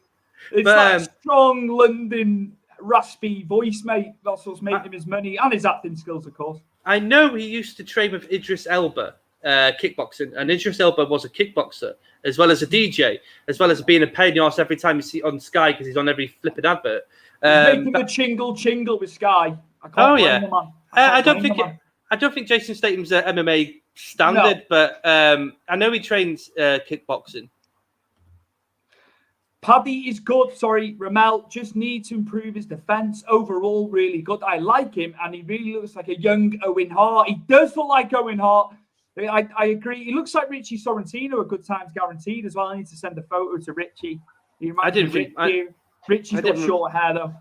[SPEAKER 1] It's that strong London raspy voice, mate. That's what's making him his money, and his acting skills, of course.
[SPEAKER 2] I know he used to train with Idris Elba, kickboxing, and Idris Elba was a kickboxer as well as a DJ, as well as being a pain in the arse every time you see on Sky because he's on every flipping advert.
[SPEAKER 1] Making the chingle with Sky. I
[SPEAKER 2] don't think Jason Statham's MMA standard, but I know he trains kickboxing.
[SPEAKER 1] Paddy is good. Sorry, Ramel just needs to improve his defense. Overall, really good. I like him, and he really looks like a young Owen Hart. He does look like Owen Hart. I agree. He looks like Richie Sorrentino. A good times guaranteed as well. I need to send a photo to Richie. Richie's got short hair though.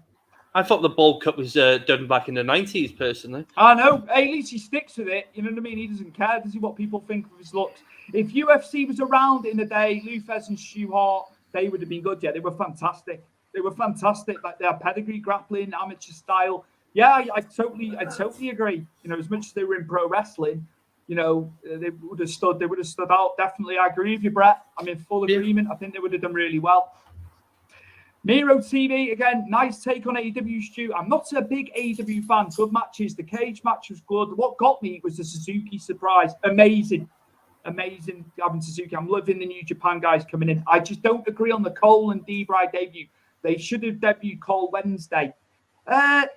[SPEAKER 2] I thought the bald cut was done back in the 90s, personally.
[SPEAKER 1] I know. At least he sticks with it. You know what I mean? He doesn't care, does he, what people think of his looks? If UFC was around in the day, Lou Fez and Stu Hart, they would have been good. Yeah, they were fantastic. Like their pedigree, grappling, amateur style. Yeah, I totally agree. As much as they were in pro wrestling, they would have stood out. Definitely, I agree with you, Brett. I'm in full agreement. I think they would have done really well. Miro TV, again, nice take on AEW, Stu. I'm not a big AEW fan. Good matches. The cage match was good. What got me was the Suzuki surprise. Amazing having Suzuki. I'm loving the New Japan guys coming in. I just don't agree on the Cole and D-Bry debut. They should have debuted Cole Wednesday. But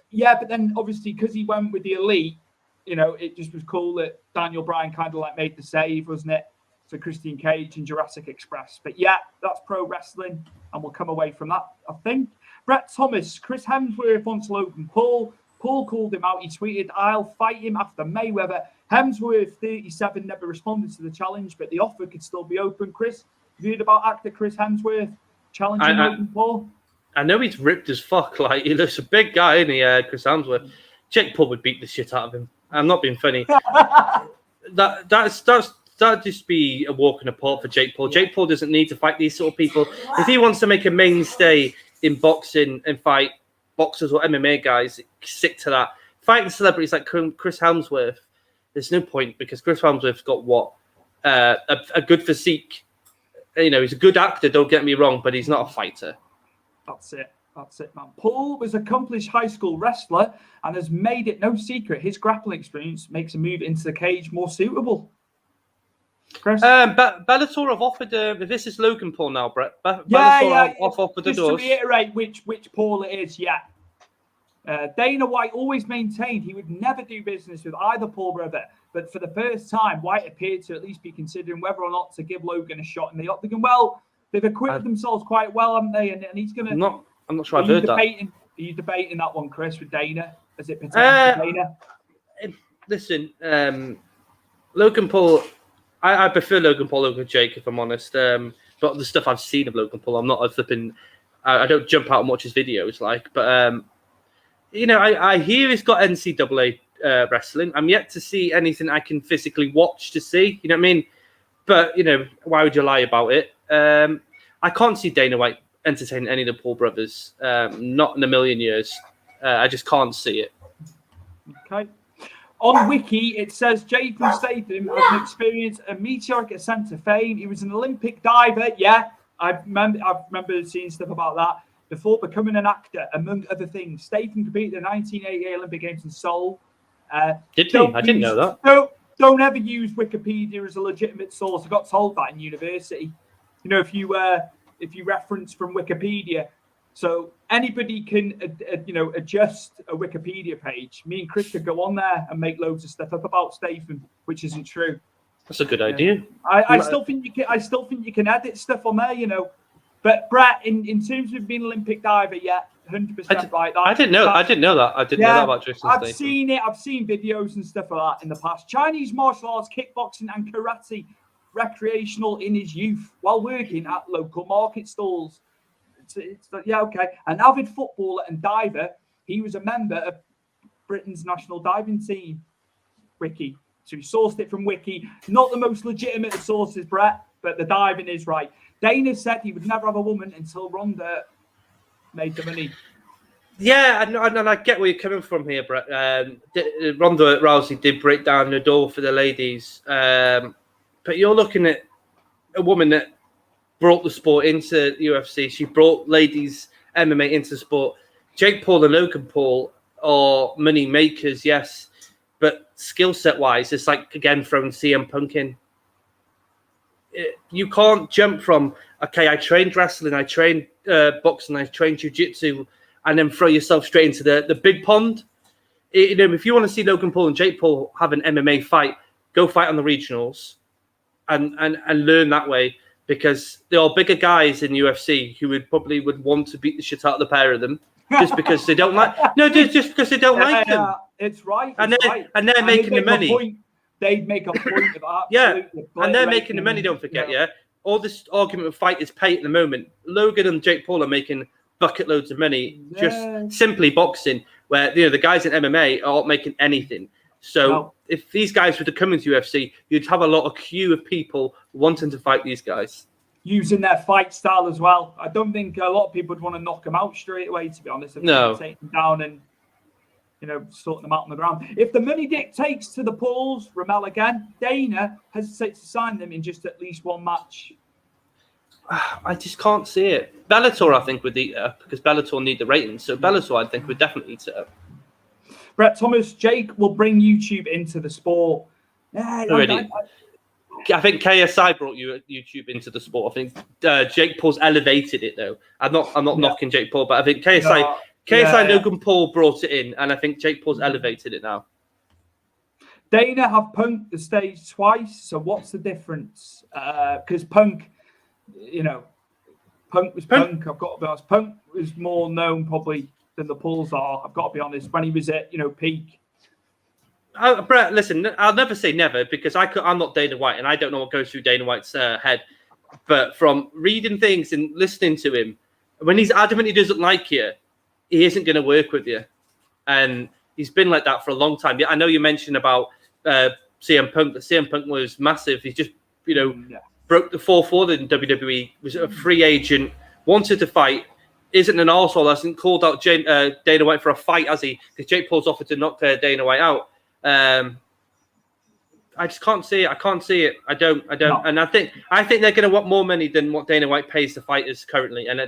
[SPEAKER 1] then obviously because he went with the Elite, it just was cool that Daniel Bryan kind of like made the save, wasn't it? So Christian Cage and Jurassic Express. But yeah, that's pro wrestling, and we'll come away from that, I think. Brett Thomas, Chris Hemsworth wants Logan Paul. Paul called him out. He tweeted, "I'll fight him after Mayweather." Hemsworth, 37, never responded to the challenge, but the offer could still be open. Chris, have you heard about actor Chris Hemsworth challenging Logan Paul? I
[SPEAKER 2] know he's ripped as fuck. Like, he looks a big guy, isn't he, Chris Hemsworth? Jake Paul would beat the shit out of him. I'm not being funny. That'd just be a walk in the park for Jake Paul. Jake Paul doesn't need to fight these sort of people. If he wants to make a mainstay in boxing and fight boxers or MMA guys, stick to that. Fighting celebrities like Chris Hemsworth, there's no point because Chris Hemsworth's got a good physique. You know, he's a good actor, don't get me wrong, but he's not a fighter.
[SPEAKER 1] That's it, man. Paul was an accomplished high school wrestler and has made it no secret his grappling experience makes a move into the cage more suitable. Chris?
[SPEAKER 2] Bellator have offered, this is Logan Paul now, Brett.
[SPEAKER 1] Bellator
[SPEAKER 2] have offered the doors.
[SPEAKER 1] Just to reiterate which Paul it is, Dana White always maintained he would never do business with either Paul brother, but for the first time, White appeared to at least be considering whether or not to give Logan a shot in the octagon. Well, they've acquitted themselves quite well, haven't they? And he's going to...
[SPEAKER 2] I'm not sure I've heard that.
[SPEAKER 1] Are you debating that one, Chris, with Dana? As it pertains to Dana?
[SPEAKER 2] Listen, Logan Paul... I prefer Logan Paul over Jake, if I'm honest. But the stuff I've seen of Logan Paul, I'm not a flipping... I don't jump out and watch his videos, but... I hear he's got NCAA wrestling. I'm yet to see anything I can physically watch to see. You know what I mean? But, why would you lie about it? I can't see Dana White entertaining any of the Paul brothers. Not in a million years. I just can't see it.
[SPEAKER 1] Okay. On Wiki, it says Jason Statham has experienced a meteoric ascent to fame. He was an Olympic diver. Yeah, I remember seeing stuff about that. Before becoming an actor, among other things, Statham competed in the 1988 Olympic Games in Seoul.
[SPEAKER 2] Did he? I didn't know that.
[SPEAKER 1] Don't ever use Wikipedia as a legitimate source. I got told that in university. If you reference from Wikipedia, so anybody can adjust a Wikipedia page. Me and Chris could go on there and make loads of stuff up about Statham, which isn't true.
[SPEAKER 2] That's a good idea.
[SPEAKER 1] I still think you can edit stuff on there. But Brett, in terms of being an Olympic diver, 100% right.
[SPEAKER 2] I didn't know that. I didn't know that about Jason Statham.
[SPEAKER 1] I've seen it. I've seen videos and stuff like that in the past. Chinese martial arts, kickboxing, and karate, recreational in his youth while working at local market stalls. Okay. An avid footballer and diver, he was a member of Britain's national diving team. Wiki. So he sourced it from Wiki. Not the most legitimate of sources, Brett, but the diving is right. Dana said he would never have a woman until Ronda made the money.
[SPEAKER 2] Yeah, and I get where you're coming from here, Brett. Ronda Rousey did break down the door for the ladies. But you're looking at a woman that brought the sport into the UFC. She brought ladies MMA into sport. Jake Paul and Logan Paul are money makers, yes. But skill set wise, it's like, again, throwing CM Punk in. You can't jump from, okay, I trained wrestling, I trained boxing, I trained jiu-jitsu, and then throw yourself straight into the big pond. If you want to see Logan Paul and Jake Paul have an MMA fight, go fight on the regionals and learn that way, because there are bigger guys in UFC who would want to beat the shit out of the pair of them just because they don't like just because they don't like them.
[SPEAKER 1] It's right.
[SPEAKER 2] And they're making the money.
[SPEAKER 1] They'd make a point of that.
[SPEAKER 2] Yeah, and they're making the money, don't forget, All this argument of fighters pay at the moment. Logan and Jake Paul are making bucket loads of money just simply boxing, where the guys in MMA aren't making anything. So if these guys were to come into UFC, you'd have a lot of queue of people wanting to fight these guys.
[SPEAKER 1] Using their fight style as well. I don't think a lot of people would want to knock them out straight away, to be honest.
[SPEAKER 2] No.
[SPEAKER 1] Take them down and sorting them out on the ground. If the money dictates to the Pauls, Ramel again, Dana hesitates to sign them in just at least one match.
[SPEAKER 2] I just can't see it. Bellator, I think, would eat it up because Bellator need the ratings. So Bellator, I think, would definitely eat it up.
[SPEAKER 1] Brett Thomas, Jake will bring YouTube into the sport.
[SPEAKER 2] I think KSI brought YouTube into the sport. I think Jake Paul's elevated it, though. I'm not knocking Jake Paul, but I think KSI Logan Paul brought it in, and I think Jake Paul's elevated it now.
[SPEAKER 1] Dana have Punk the stage twice, so what's the difference? Because Punk, Punk was Punk. I've got to be honest. Punk was more known probably than the Pauls are. I've got to be honest. When he was at peak.
[SPEAKER 2] Brett, listen, I'll never say never because I'm not Dana White, and I don't know what goes through Dana White's head. But from reading things and listening to him, when he's adamant he doesn't like you, he isn't going to work with you. And he's been like that for a long time. I know you mentioned about CM Punk. The CM Punk was massive. He just, broke the fourth wall in WWE, was a free agent, wanted to fight, isn't an arsehole, hasn't called out Dana White for a fight, has he? Because Jake Paul's offered to knock Dana White out. I I just can't see it. I can't see it. I don't.
[SPEAKER 1] No.
[SPEAKER 2] And I think they're going to want more money than what Dana White pays the fighters currently, and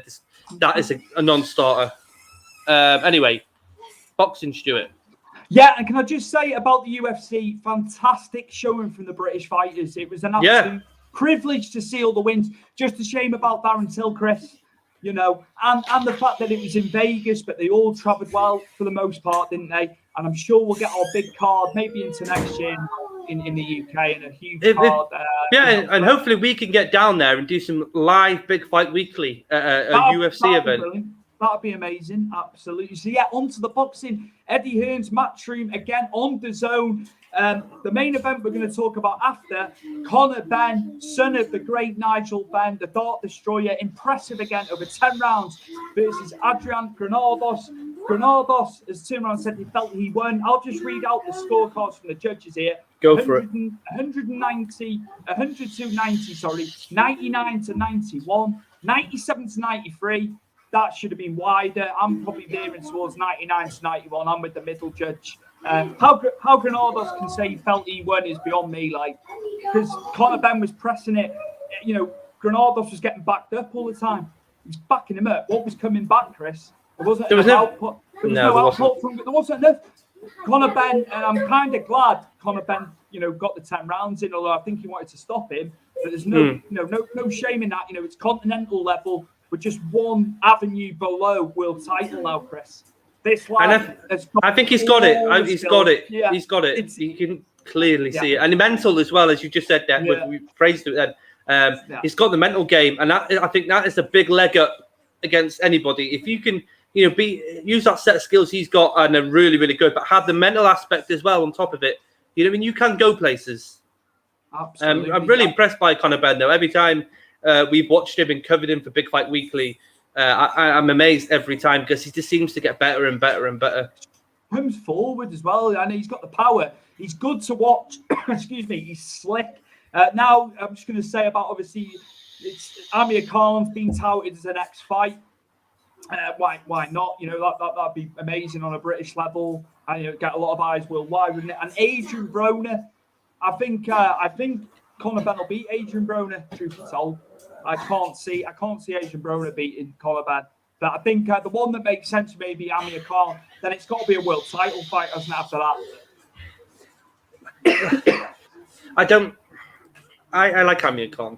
[SPEAKER 2] that is a non-starter. Anyway, boxing, Stuart.
[SPEAKER 1] Yeah, and can I just say about the UFC, fantastic showing from the British fighters. It was an absolute privilege to see all the wins. Just a shame about Darren Till, Chris, you know, and the fact that it was in Vegas, but they all travelled well for the most part, didn't they? And I'm sure we'll get our big card maybe into next year in the UK and a huge card.
[SPEAKER 2] And hopefully we can get down there and do some live Big Fight Weekly at a UFC event.
[SPEAKER 1] Brilliant. That'd be amazing. Absolutely. So, yeah, on to the boxing. Eddie Hearn's matchroom again on the zone. The main event we're going to talk about after, Conor Benn, son of the great Nigel Benn, the Dart Destroyer, impressive again over 10 rounds versus Adrián Granados. Granados, as Tim Round said, he felt he won. I'll just read out the scorecards from the judges here.
[SPEAKER 2] Go for it.
[SPEAKER 1] 190, 100-90, sorry, 99-91, 97-93. That should have been wider. I'm probably veering towards 99-91. I'm with the middle judge. How Granados can say he felt he won is beyond me. Like, because Conor Benn was pressing it. You know, Granados was getting backed up all the time. He was backing him up. What was coming back, Chris? There wasn't enough output. There wasn't enough. Conor Benn, and I'm kind of glad Conor Benn, you know, got the 10 rounds in. Although I think he wanted to stop him, but there's no shame in that. You know, it's continental level. We're just one avenue below world title now, Chris. This lad
[SPEAKER 2] I think he's got it. He's got it.
[SPEAKER 1] Yeah.
[SPEAKER 2] He's got it. You can clearly see it. And the mental as well, as you just said that. We praised it then. He's got the mental game. And I think that is a big leg up against anybody. If you can, you know, use that set of skills he's got and are really, really good, but have the mental aspect as well on top of it. You know what I mean? You can go places.
[SPEAKER 1] Absolutely.
[SPEAKER 2] I'm really impressed by Conor Benn, though. Every time we've watched him and covered him for Big Fight Weekly, I'm amazed every time because he just seems to get better and better and better.
[SPEAKER 1] Comes forward as well, and he's got the power. He's good to watch. Excuse me. He's slick. Now, I'm just going to say about, obviously, it's Amir Khan's been touted as an next fight. Why not? You know, that'd be amazing on a British level, and you know, get a lot of eyes worldwide, wouldn't it? And Adrian Broner, I think Conor Benn will beat Adrian Broner. Truth be told, I can't see Adrian Broner beating Conor Benn. But I think the one that makes sense maybe Amir Khan. Then it's got to be a world title fight, hasn't it? After that,
[SPEAKER 2] I like Amir Khan,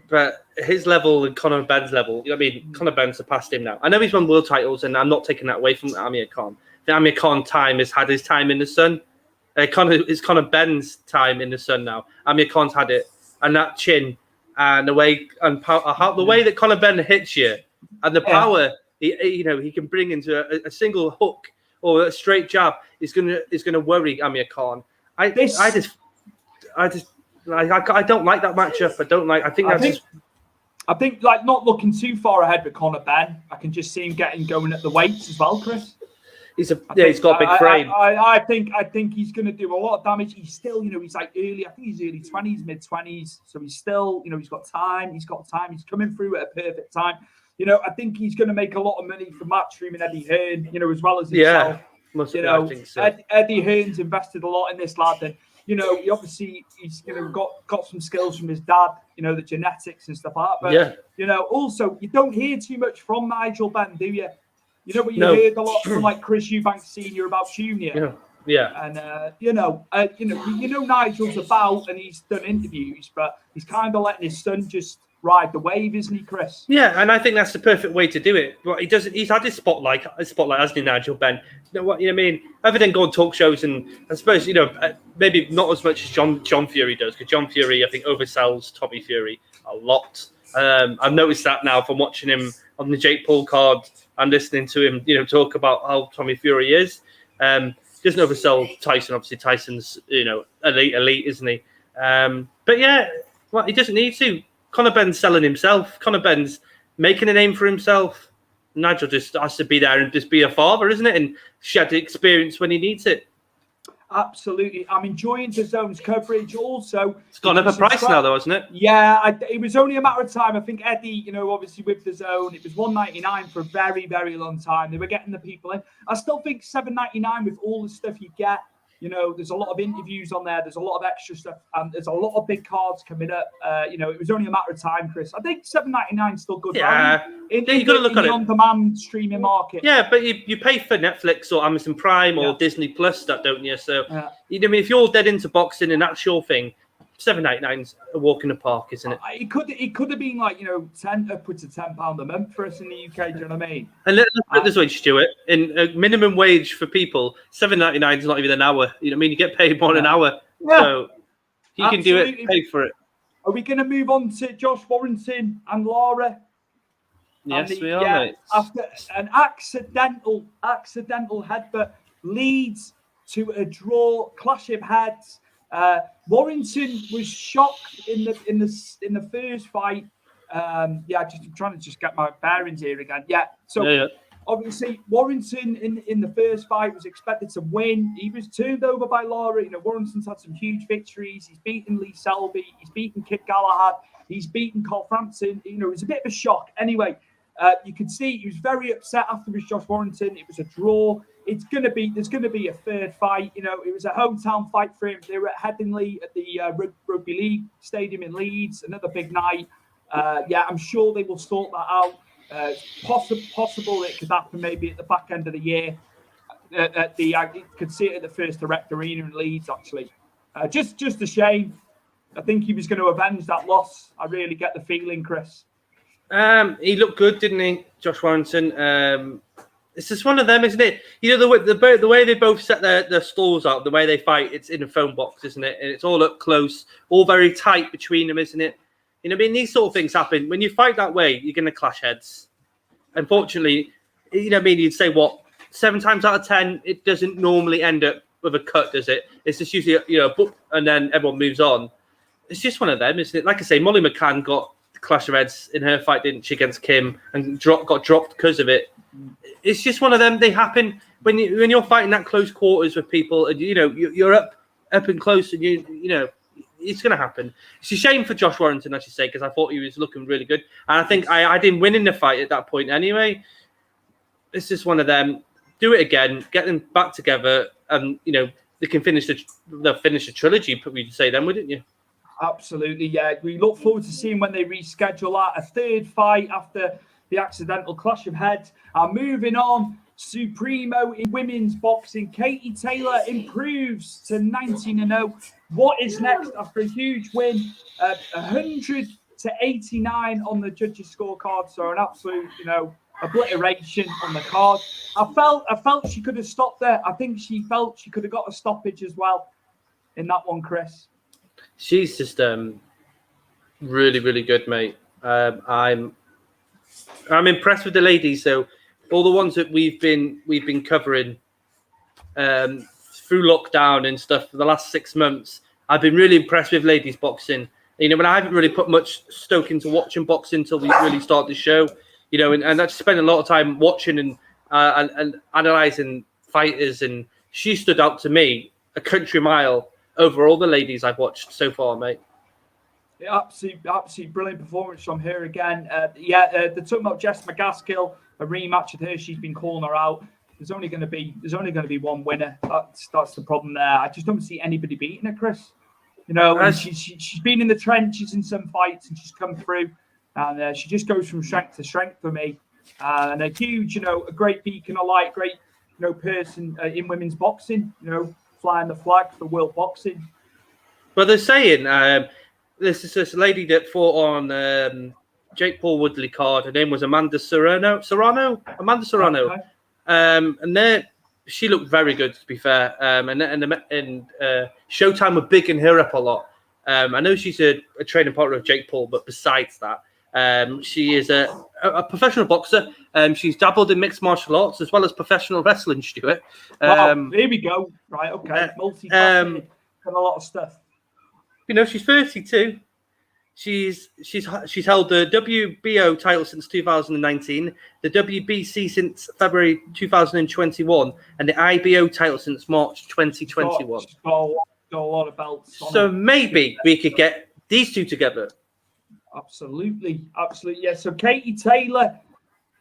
[SPEAKER 2] but his level and Conor Benn's level. I mean, Conor Benn surpassed him now. I know he's won world titles, and I'm not taking that away from Amir Khan. The Amir Khan time has had his time in the sun. It's Conor Benn's time in the sun now. Amir Khan's had it, and that chin and the way the way that Conor Benn hits you and the power he can bring into a single hook or a straight jab is gonna worry Amir Khan. I don't like that matchup.
[SPEAKER 1] I think like not looking too far ahead with Conor Benn. I can just see him going at the weights as well, Chris.
[SPEAKER 2] He's got a big frame.
[SPEAKER 1] I think he's going to do a lot of damage. He's still, he's like early. I think he's early 20s, mid 20s. So he's still, he's got time. He's coming through at a perfect time. I think he's going to make a lot of money from Matchroom and Eddie Hearn. As well as himself.
[SPEAKER 2] Yeah, I think so.
[SPEAKER 1] Eddie Hearn's invested a lot in this lad, and he obviously he's got some skills from his dad. The genetics and stuff like that. But also you don't hear too much from Nigel Benn, do you? But you heard a lot from like Chris Eubank Senior about Junior.
[SPEAKER 2] Yeah.
[SPEAKER 1] And Nigel's about, and he's done interviews, but he's kind of letting his son just ride the wave, isn't he, Chris?
[SPEAKER 2] Yeah, and I think that's the perfect way to do it. But he's had his spotlight, hasn't he, Nigel Benn? What I mean? Other than go on talk shows, and I suppose maybe not as much as John Fury does, because John Fury I think oversells Tommy Fury a lot. I've noticed that now from watching him on the Jake Paul card and listening to him, talk about how Tommy Fury is. Doesn't oversell Tyson. Obviously, Tyson's elite, isn't he? But yeah, he doesn't need to. Conor Benn's selling himself. Conor Benn's making a name for himself. Nigel just has to be there and just be a father, isn't it? And shed the experience when he needs it.
[SPEAKER 1] Absolutely. I'm enjoying DAZN's coverage also. It's
[SPEAKER 2] gone up a price now, though, hasn't it?
[SPEAKER 1] Yeah, it was only a matter of time. I think Eddie, obviously with DAZN, it was $1.99 for a very, very long time. They were getting the people in. I still think $7.99 with all the stuff you get, You know, there's a lot of interviews on there. There's a lot of extra stuff, and there's a lot of big cards coming up. You know, it was only a matter of time, Chris. I think $7.99 is still good value.
[SPEAKER 2] You got to look at it.
[SPEAKER 1] On-demand streaming market.
[SPEAKER 2] Yeah, but you pay for Netflix or Amazon Prime or Disney Plus stuff, don't you? So, you know, I mean, if you're dead into boxing and that's your thing, $7.99's a walk in the park, isn't it?
[SPEAKER 1] It could have been like, you know, upwards of £10 a month for us in the UK. Do you know what I mean?
[SPEAKER 2] And let's put it this way, Stuart. In a minimum wage for people, $7.99 is not even an hour. You know what I mean? You get paid more than an hour. Yeah. So you can do it, pay for it.
[SPEAKER 1] Are we going to move on to Josh Warrington and Lara?
[SPEAKER 2] Yes, we are, mate.
[SPEAKER 1] After an accidental headbutt leads to a draw, clash of heads. Warrington was shocked in the first fight. I'm trying to get my bearings here again. Obviously Warrington in the first fight was expected to win. He was turned over by Lara. You know, Warrington's had some huge victories. He's beaten Lee Selby. He's beaten Kid Galahad. He's beaten Cole Frampton. You know, it was a bit of a shock. Anyway, you could see he was very upset afterwards. Josh Warrington. It was a draw. There's going to be a third fight. You know, it was a hometown fight for him. They were at Headingley at the Rugby League Stadium in Leeds. Another big night. I'm sure they will sort that out. Possible it could happen maybe at the back end of the year. I could see it at the First Direct Arena in Leeds. Actually, just a shame. I think he was going to avenge that loss. I really get the feeling, Chris.
[SPEAKER 2] He looked good, didn't he, Josh Warrington? It's just one of them, isn't it? You know, the way they both set their stalls out, the way they fight, it's in a phone box, isn't it? And it's all up close, all very tight between them, isn't it? You know, I mean, these sort of things happen. When you fight that way, you're going to clash heads. Unfortunately, you know what I mean? You'd say, 7 times out of 10, it doesn't normally end up with a cut, does it? It's just usually, you know, and then everyone moves on. It's just one of them, isn't it? Like I say, Molly McCann got clash of heads in her fight, didn't she, against Kim, and got dropped because of it. It's just one of them. They happen when you're fighting that close quarters with people, and you know you're up and close, and you know it's going to happen. It's a shame for Josh Warrington, I should say, because I thought he was looking really good, and I think I didn't win in the fight at that point anyway. It's just one of them. Do it again, get them back together, and you know they can finish they'll finish the trilogy. We'd say then, wouldn't you?
[SPEAKER 1] Absolutely, yeah. We look forward to seeing when they reschedule that. A third fight after the accidental clash of heads. Moving on, Supremo in women's boxing. Katie Taylor improves to 19-0. What is next after a huge win? 100-89 on the judges' scorecard. So an absolute, you know, obliteration on the card. I felt she could have stopped there. I think she felt she could have got a stoppage as well in that one, Chris.
[SPEAKER 2] She's just really, really good, mate. I'm impressed with the ladies. So all the ones that we've been covering through lockdown and stuff for the last 6 months, I've been really impressed with ladies boxing. You know, when I haven't really put much stoke into watching boxing until we really start the show. You know, and I spent a lot of time watching and analysing fighters, and she stood out to me a country mile over all the ladies I've watched so far, mate.
[SPEAKER 1] Yeah, absolutely brilliant performance from her again. They're talking about Jess McGaskill, a rematch with her. She's been calling her out. There's only going to be one winner. That's the problem there. I just don't see anybody beating her, Chris. You know, and she's been in the trenches in some fights, and she's come through, and she just goes from strength to strength for me. And a huge, you know, a great beacon of light, great, you know, person in women's boxing. You know, flying the flag for world boxing.
[SPEAKER 2] Well, they're saying this is this lady that fought on Jake Paul Woodley card. Her name was Amanda Serrano. Okay. And she looked very good, to be fair. And Showtime were bigging her up a lot. I know she's a training partner of Jake Paul, but besides that, she is a professional boxer. She's dabbled in mixed martial arts as well as professional wrestling, Stuart.
[SPEAKER 1] Here we go. Right, okay. Multifaceted and a lot of stuff.
[SPEAKER 2] You know, she's 32. She's held the WBO title since 2019, the WBC since February 2021, and the IBO title since March 2021.
[SPEAKER 1] She's got a lot of belts.
[SPEAKER 2] So maybe we could get these two together.
[SPEAKER 1] Absolutely. Yeah. So Katie Taylor,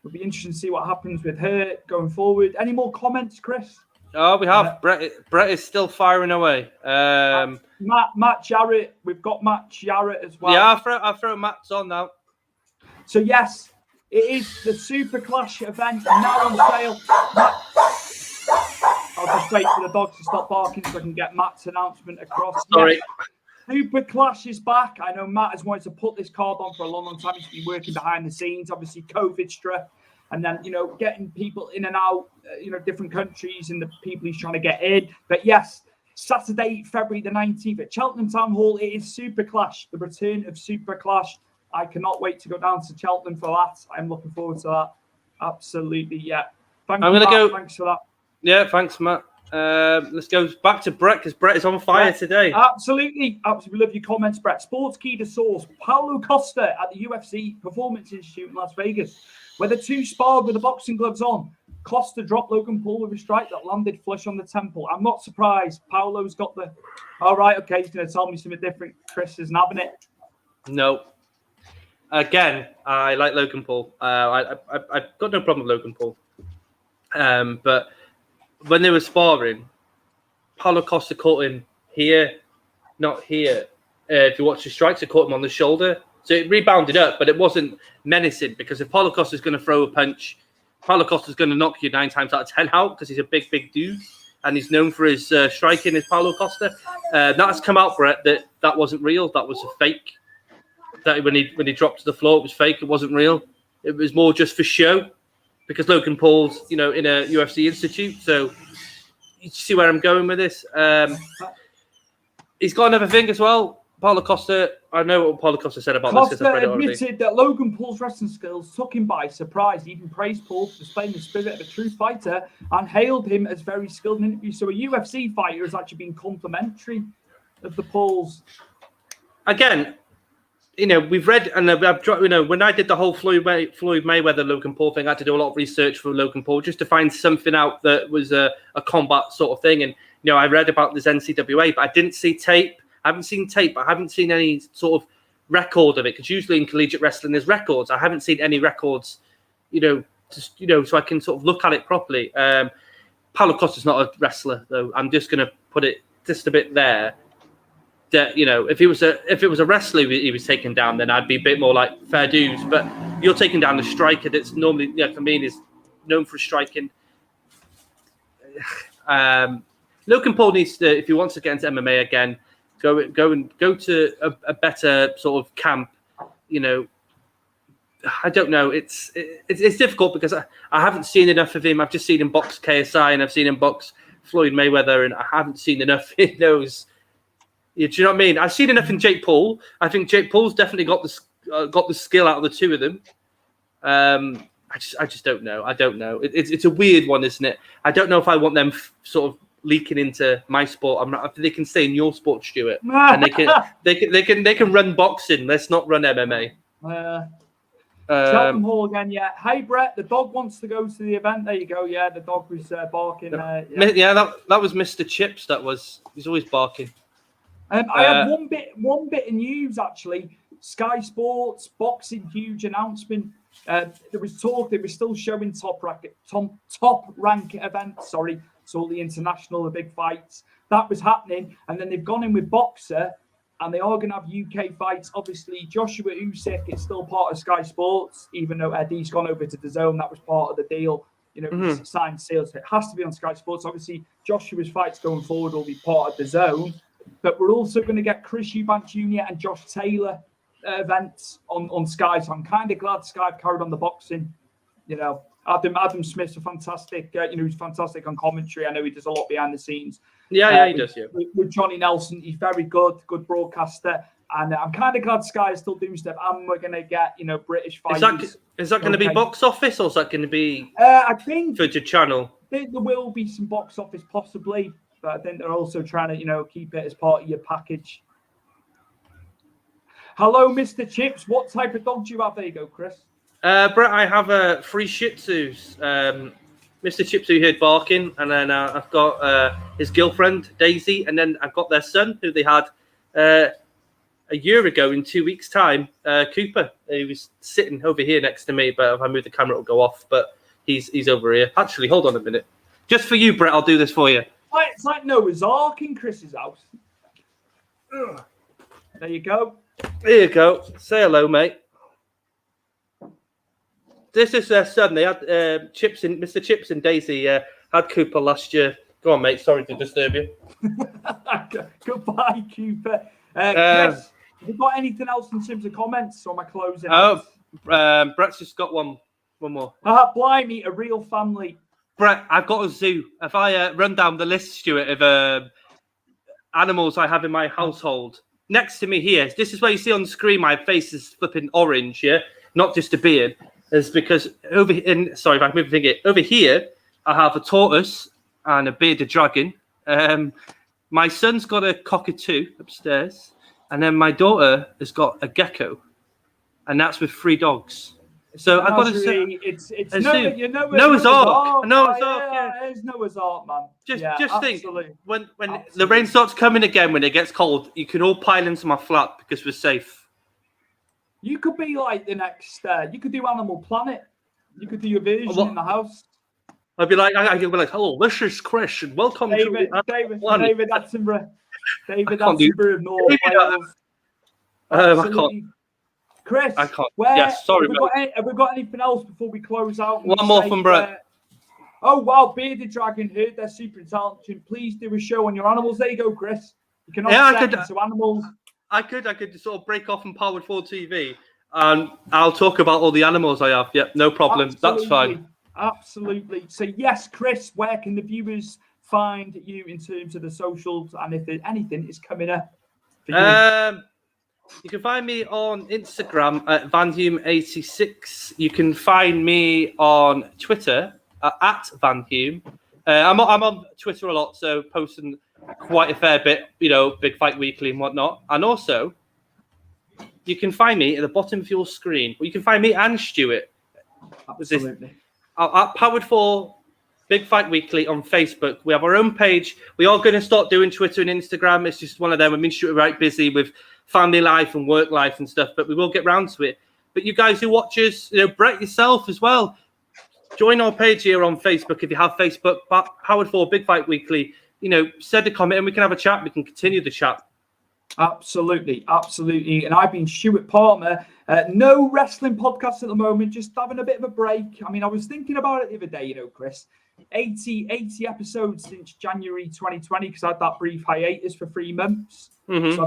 [SPEAKER 1] it'll be interesting to see what happens with her going forward. Any more comments, Chris?
[SPEAKER 2] Oh, we have. Brett is still firing away.
[SPEAKER 1] Matt Jarrett. We've got Matt Jarrett as well.
[SPEAKER 2] Yeah, I'll throw Matt's on now.
[SPEAKER 1] So, yes, it is the Super Clash event now on sale. I'll just wait for the dogs to stop barking so I can get Matt's announcement across.
[SPEAKER 2] Sorry.
[SPEAKER 1] Yes, Super Clash is back. I know Matt has wanted to put this card on for a long, long time. He's been working behind the scenes, obviously COVID stress, and then, getting people in and out, different countries and the people he's trying to get in. But yes, Saturday, February the 19th at Cheltenham Town Hall, it is Super Clash, the return of Super Clash. I cannot wait to go down to Cheltenham for that. I'm looking forward to that. Absolutely, yeah. Thanks for that.
[SPEAKER 2] Yeah, thanks, Matt. Let's go back to Brett because Brett is on fire today.
[SPEAKER 1] Absolutely. Absolutely love your comments, Brett. Sports Key to Source. Paulo Costa at the UFC Performance Institute in Las Vegas, where the two sparred with the boxing gloves on. Costa dropped Logan Paul with a strike that landed flush on the temple. I'm not surprised. Paulo's got the... All right, okay, he's going to tell me something different. Chris isn't having it.
[SPEAKER 2] No. Again, I like Logan Paul. I've got no problem with Logan Paul. But when they were sparring, Paulo Costa caught him here, not here. If you watch the strikes, it caught him on the shoulder. So it rebounded up, but it wasn't menacing because if Paulo Costa's going to throw a punch, Paulo Costa's going to knock you 9 times out of 10 out because he's a big dude and he's known for his striking as Paulo Costa. That's come out, Brett, that wasn't real. That was a fake. That when he dropped to the floor, it was fake. It wasn't real. It was more just for show because Logan Paul's, in a UFC institute. So you see where I'm going with this. He's got another thing as well. Paulo Costa, I know what Paulo Costa said about this.
[SPEAKER 1] Costa admitted that Logan Paul's wrestling skills took him by surprise. He even praised Paul for displaying the spirit of a true fighter and hailed him as very skilled in interviews. So a UFC fighter has actually been complimentary of the Pauls.
[SPEAKER 2] Again, we've read, and when I did the whole Floyd Mayweather Logan Paul thing, I had to do a lot of research for Logan Paul just to find something out that was a combat sort of thing. And, I read about this NCAA, but I didn't see tape. I haven't seen tape. I haven't seen any sort of record of it because usually in collegiate wrestling there's records. I haven't seen any records, so I can sort of look at it properly. Paulo Costa's not a wrestler, though. I'm just going to put it just a bit there. That if it was a wrestler he was taken down, then I'd be a bit more like fair dues. But you're taking down the striker that's normally, is known for striking. Logan Paul needs to, if he wants to get into MMA again, go to a better sort of camp. I don't know. It's difficult because I haven't seen enough of him. I've just seen him box KSI and I've seen him box Floyd Mayweather, and I haven't seen enough in those. Yeah, do you know what I mean? I've seen enough in Jake Paul. I think Jake Paul's definitely got the skill out of the two of them. I just don't know. I don't know. It's a weird one, isn't it? I don't know if I want them sort of leaking into my sport. They can stay in your sport, Stuart, and they can run boxing. Let's not run MMA.
[SPEAKER 1] Cheltenham Hall again, yeah. Hey, Brett, the dog wants to go to the event. There you go. Yeah, the dog was barking.
[SPEAKER 2] Yeah, that was Mr. Chips. He's always barking.
[SPEAKER 1] I have one bit of news actually. Sky Sports boxing huge announcement. There was talk they were still showing top rank events. Sorry, so all the international, the big fights that was happening, and then they've gone in with Boxer, and they are going to have UK fights. Obviously, Joshua Usyk is still part of Sky Sports, even though Eddie's gone over to DAZN. That was part of the deal. Signed seals. So it has to be on Sky Sports. Obviously, Joshua's fights going forward will be part of DAZN. But we're also going to get Chris Eubank Jr. and Josh Taylor events on Sky. So I'm kind of glad Sky have carried on the boxing. Adam Smith's a fantastic, he's fantastic on commentary. I know he does a lot behind the scenes.
[SPEAKER 2] Yeah, he does. Yeah.
[SPEAKER 1] With Johnny Nelson, he's very good broadcaster. And I'm kind of glad Sky is still doing stuff. And we're going to get, British fighters.
[SPEAKER 2] Is that going to be box office or is that going to be
[SPEAKER 1] I think
[SPEAKER 2] for the channel?
[SPEAKER 1] I think there will be some box office possibly. But I think they're also trying to, keep it as part of your package. Hello, Mr. Chips. What type of dog do you have? There you go, Chris.
[SPEAKER 2] Brett, I have 3 Shih Tzus. Mr. Chips, who you heard barking, and then I've got his girlfriend, Daisy, and then I've got their son, who they had a year ago in 2 weeks' time, Cooper. He was sitting over here next to me, but if I move the camera, it'll go off. But he's over here. Actually, hold on a minute. Just for you, Brett, I'll do this for you.
[SPEAKER 1] It's like Noah's Ark in Chris's house. Ugh. There you go.
[SPEAKER 2] There you go. Say hello, mate. This is their son. They had Mr. Chips and Daisy had Cooper last year. Go on, mate. Sorry to disturb you.
[SPEAKER 1] Goodbye, Cooper. Chris, have you got anything else in terms of comments or my closing?
[SPEAKER 2] Brett's just got one more.
[SPEAKER 1] Blimey, a real family.
[SPEAKER 2] Brett, I've got a zoo. If I run down the list, Stuart, of animals I have in my household, next to me here, this is where you see on the screen my face is flipping orange, yeah? Not just a beard. Is because over here, I have a tortoise and a bearded dragon. My son's got a cockatoo upstairs, and then my daughter has got a gecko, and that's with 3 dogs. So I've got to say,
[SPEAKER 1] it's
[SPEAKER 2] Noah's Ark. Noah's Ark.
[SPEAKER 1] Yeah, it's Noah's Ark, man.
[SPEAKER 2] Just think when the rain starts coming again, when it gets cold, you can all pile into my flat because we're safe.
[SPEAKER 1] You could be like the next. You could do Animal Planet. You could do your version in the house.
[SPEAKER 2] I'd be like, hello, this is Chris, and welcome to
[SPEAKER 1] David Attenborough. David Attenborough of North Wales.
[SPEAKER 2] I can't.
[SPEAKER 1] Chris,
[SPEAKER 2] I can't.
[SPEAKER 1] Have we got anything else before we close out?
[SPEAKER 2] One more from Brett.
[SPEAKER 1] Oh, wow. Bearded Dragon heard they're super intelligent. Please do a show on your animals. There you go, Chris. You can into animals.
[SPEAKER 2] I could sort of break off on Powered 4 TV and I'll talk about all the animals I have. Yep, no problem.
[SPEAKER 1] Absolutely.
[SPEAKER 2] That's fine.
[SPEAKER 1] Absolutely. So, yes, Chris, where can the viewers find you in terms of the socials and if anything is coming up for you?
[SPEAKER 2] You can find me on Instagram at VanHume86. You can find me on Twitter at VanHume. I'm on Twitter a lot, so posting quite a fair bit, Big Fight Weekly and whatnot. And also, you can find me at the bottom of your screen. Well, you can find me and Stuart.
[SPEAKER 1] Absolutely.
[SPEAKER 2] At Powered 4 Big Fight Weekly on Facebook. We have our own page. We are going to start doing Twitter and Instagram. It's just one of them. I mean, Stuart are right busy with family life and work life and stuff, but we will get round to it. But you guys who watch us, Brett yourself as well, join our page here on Facebook if you have Facebook. Powered 4 Big Fight Weekly. Send a comment and we can have a chat. We can continue the chat.
[SPEAKER 1] Absolutely. And I've been Stuart Palmer. No wrestling podcast at the moment, just having a bit of a break. I mean, I was thinking about it the other day, Chris. 80 episodes since January 2020 because I had that brief hiatus for 3 months.
[SPEAKER 2] Mm-hmm.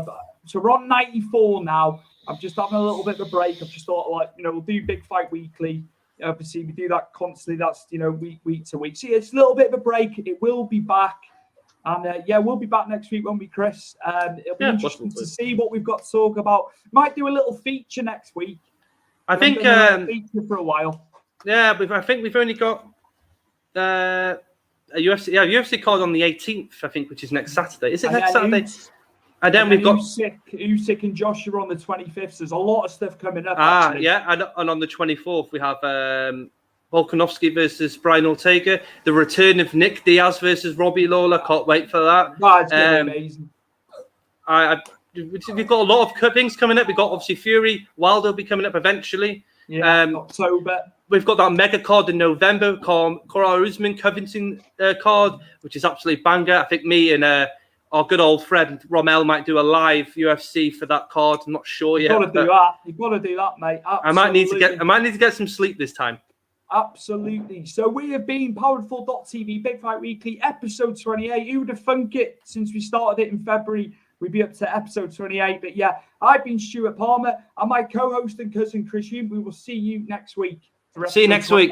[SPEAKER 1] So we're on 94 now. I'm just having a little bit of a break. I've just thought, we'll do Big Fight Weekly. Obviously, we do that constantly. That's, week to week. So it's a little bit of a break. It will be back. And we'll be back next week, won't we, Chris? It'll be interesting to see what we've got to talk about. Might do a little feature next week.
[SPEAKER 2] I think
[SPEAKER 1] feature for a while.
[SPEAKER 2] Yeah, I think we've only got a UFC card on the 18th, I think, which is next Saturday. Is it next Saturday? And then we've got
[SPEAKER 1] Usyk and Joshua on the 25th. So there's a lot of stuff coming up.
[SPEAKER 2] And on the 24th we have Volkanovski versus Brian Ortega, the return of Nick Diaz versus Robbie Lawler. Can't wait for that.
[SPEAKER 1] It's going to be amazing.
[SPEAKER 2] We've got a lot of things coming up. We've got obviously Fury, Wilder will be coming up eventually.
[SPEAKER 1] October.
[SPEAKER 2] We've got that mega card in November, Cora Usman Covington card, which is absolutely banger. I think me and our good old friend Rommel might do a live UFC for that card. I'm not sure yet.
[SPEAKER 1] You've got to do that, mate. Absolutely.
[SPEAKER 2] I might need to get some sleep this time.
[SPEAKER 1] Absolutely. So we have been Powered4.tv Big Fight Weekly, episode 28. Who would have thunk it since we started it in February? We'd be up to episode 28. But yeah, I've been Stuart Palmer and my co-host and cousin Chris Hume. We will see you next week.
[SPEAKER 2] See you next week.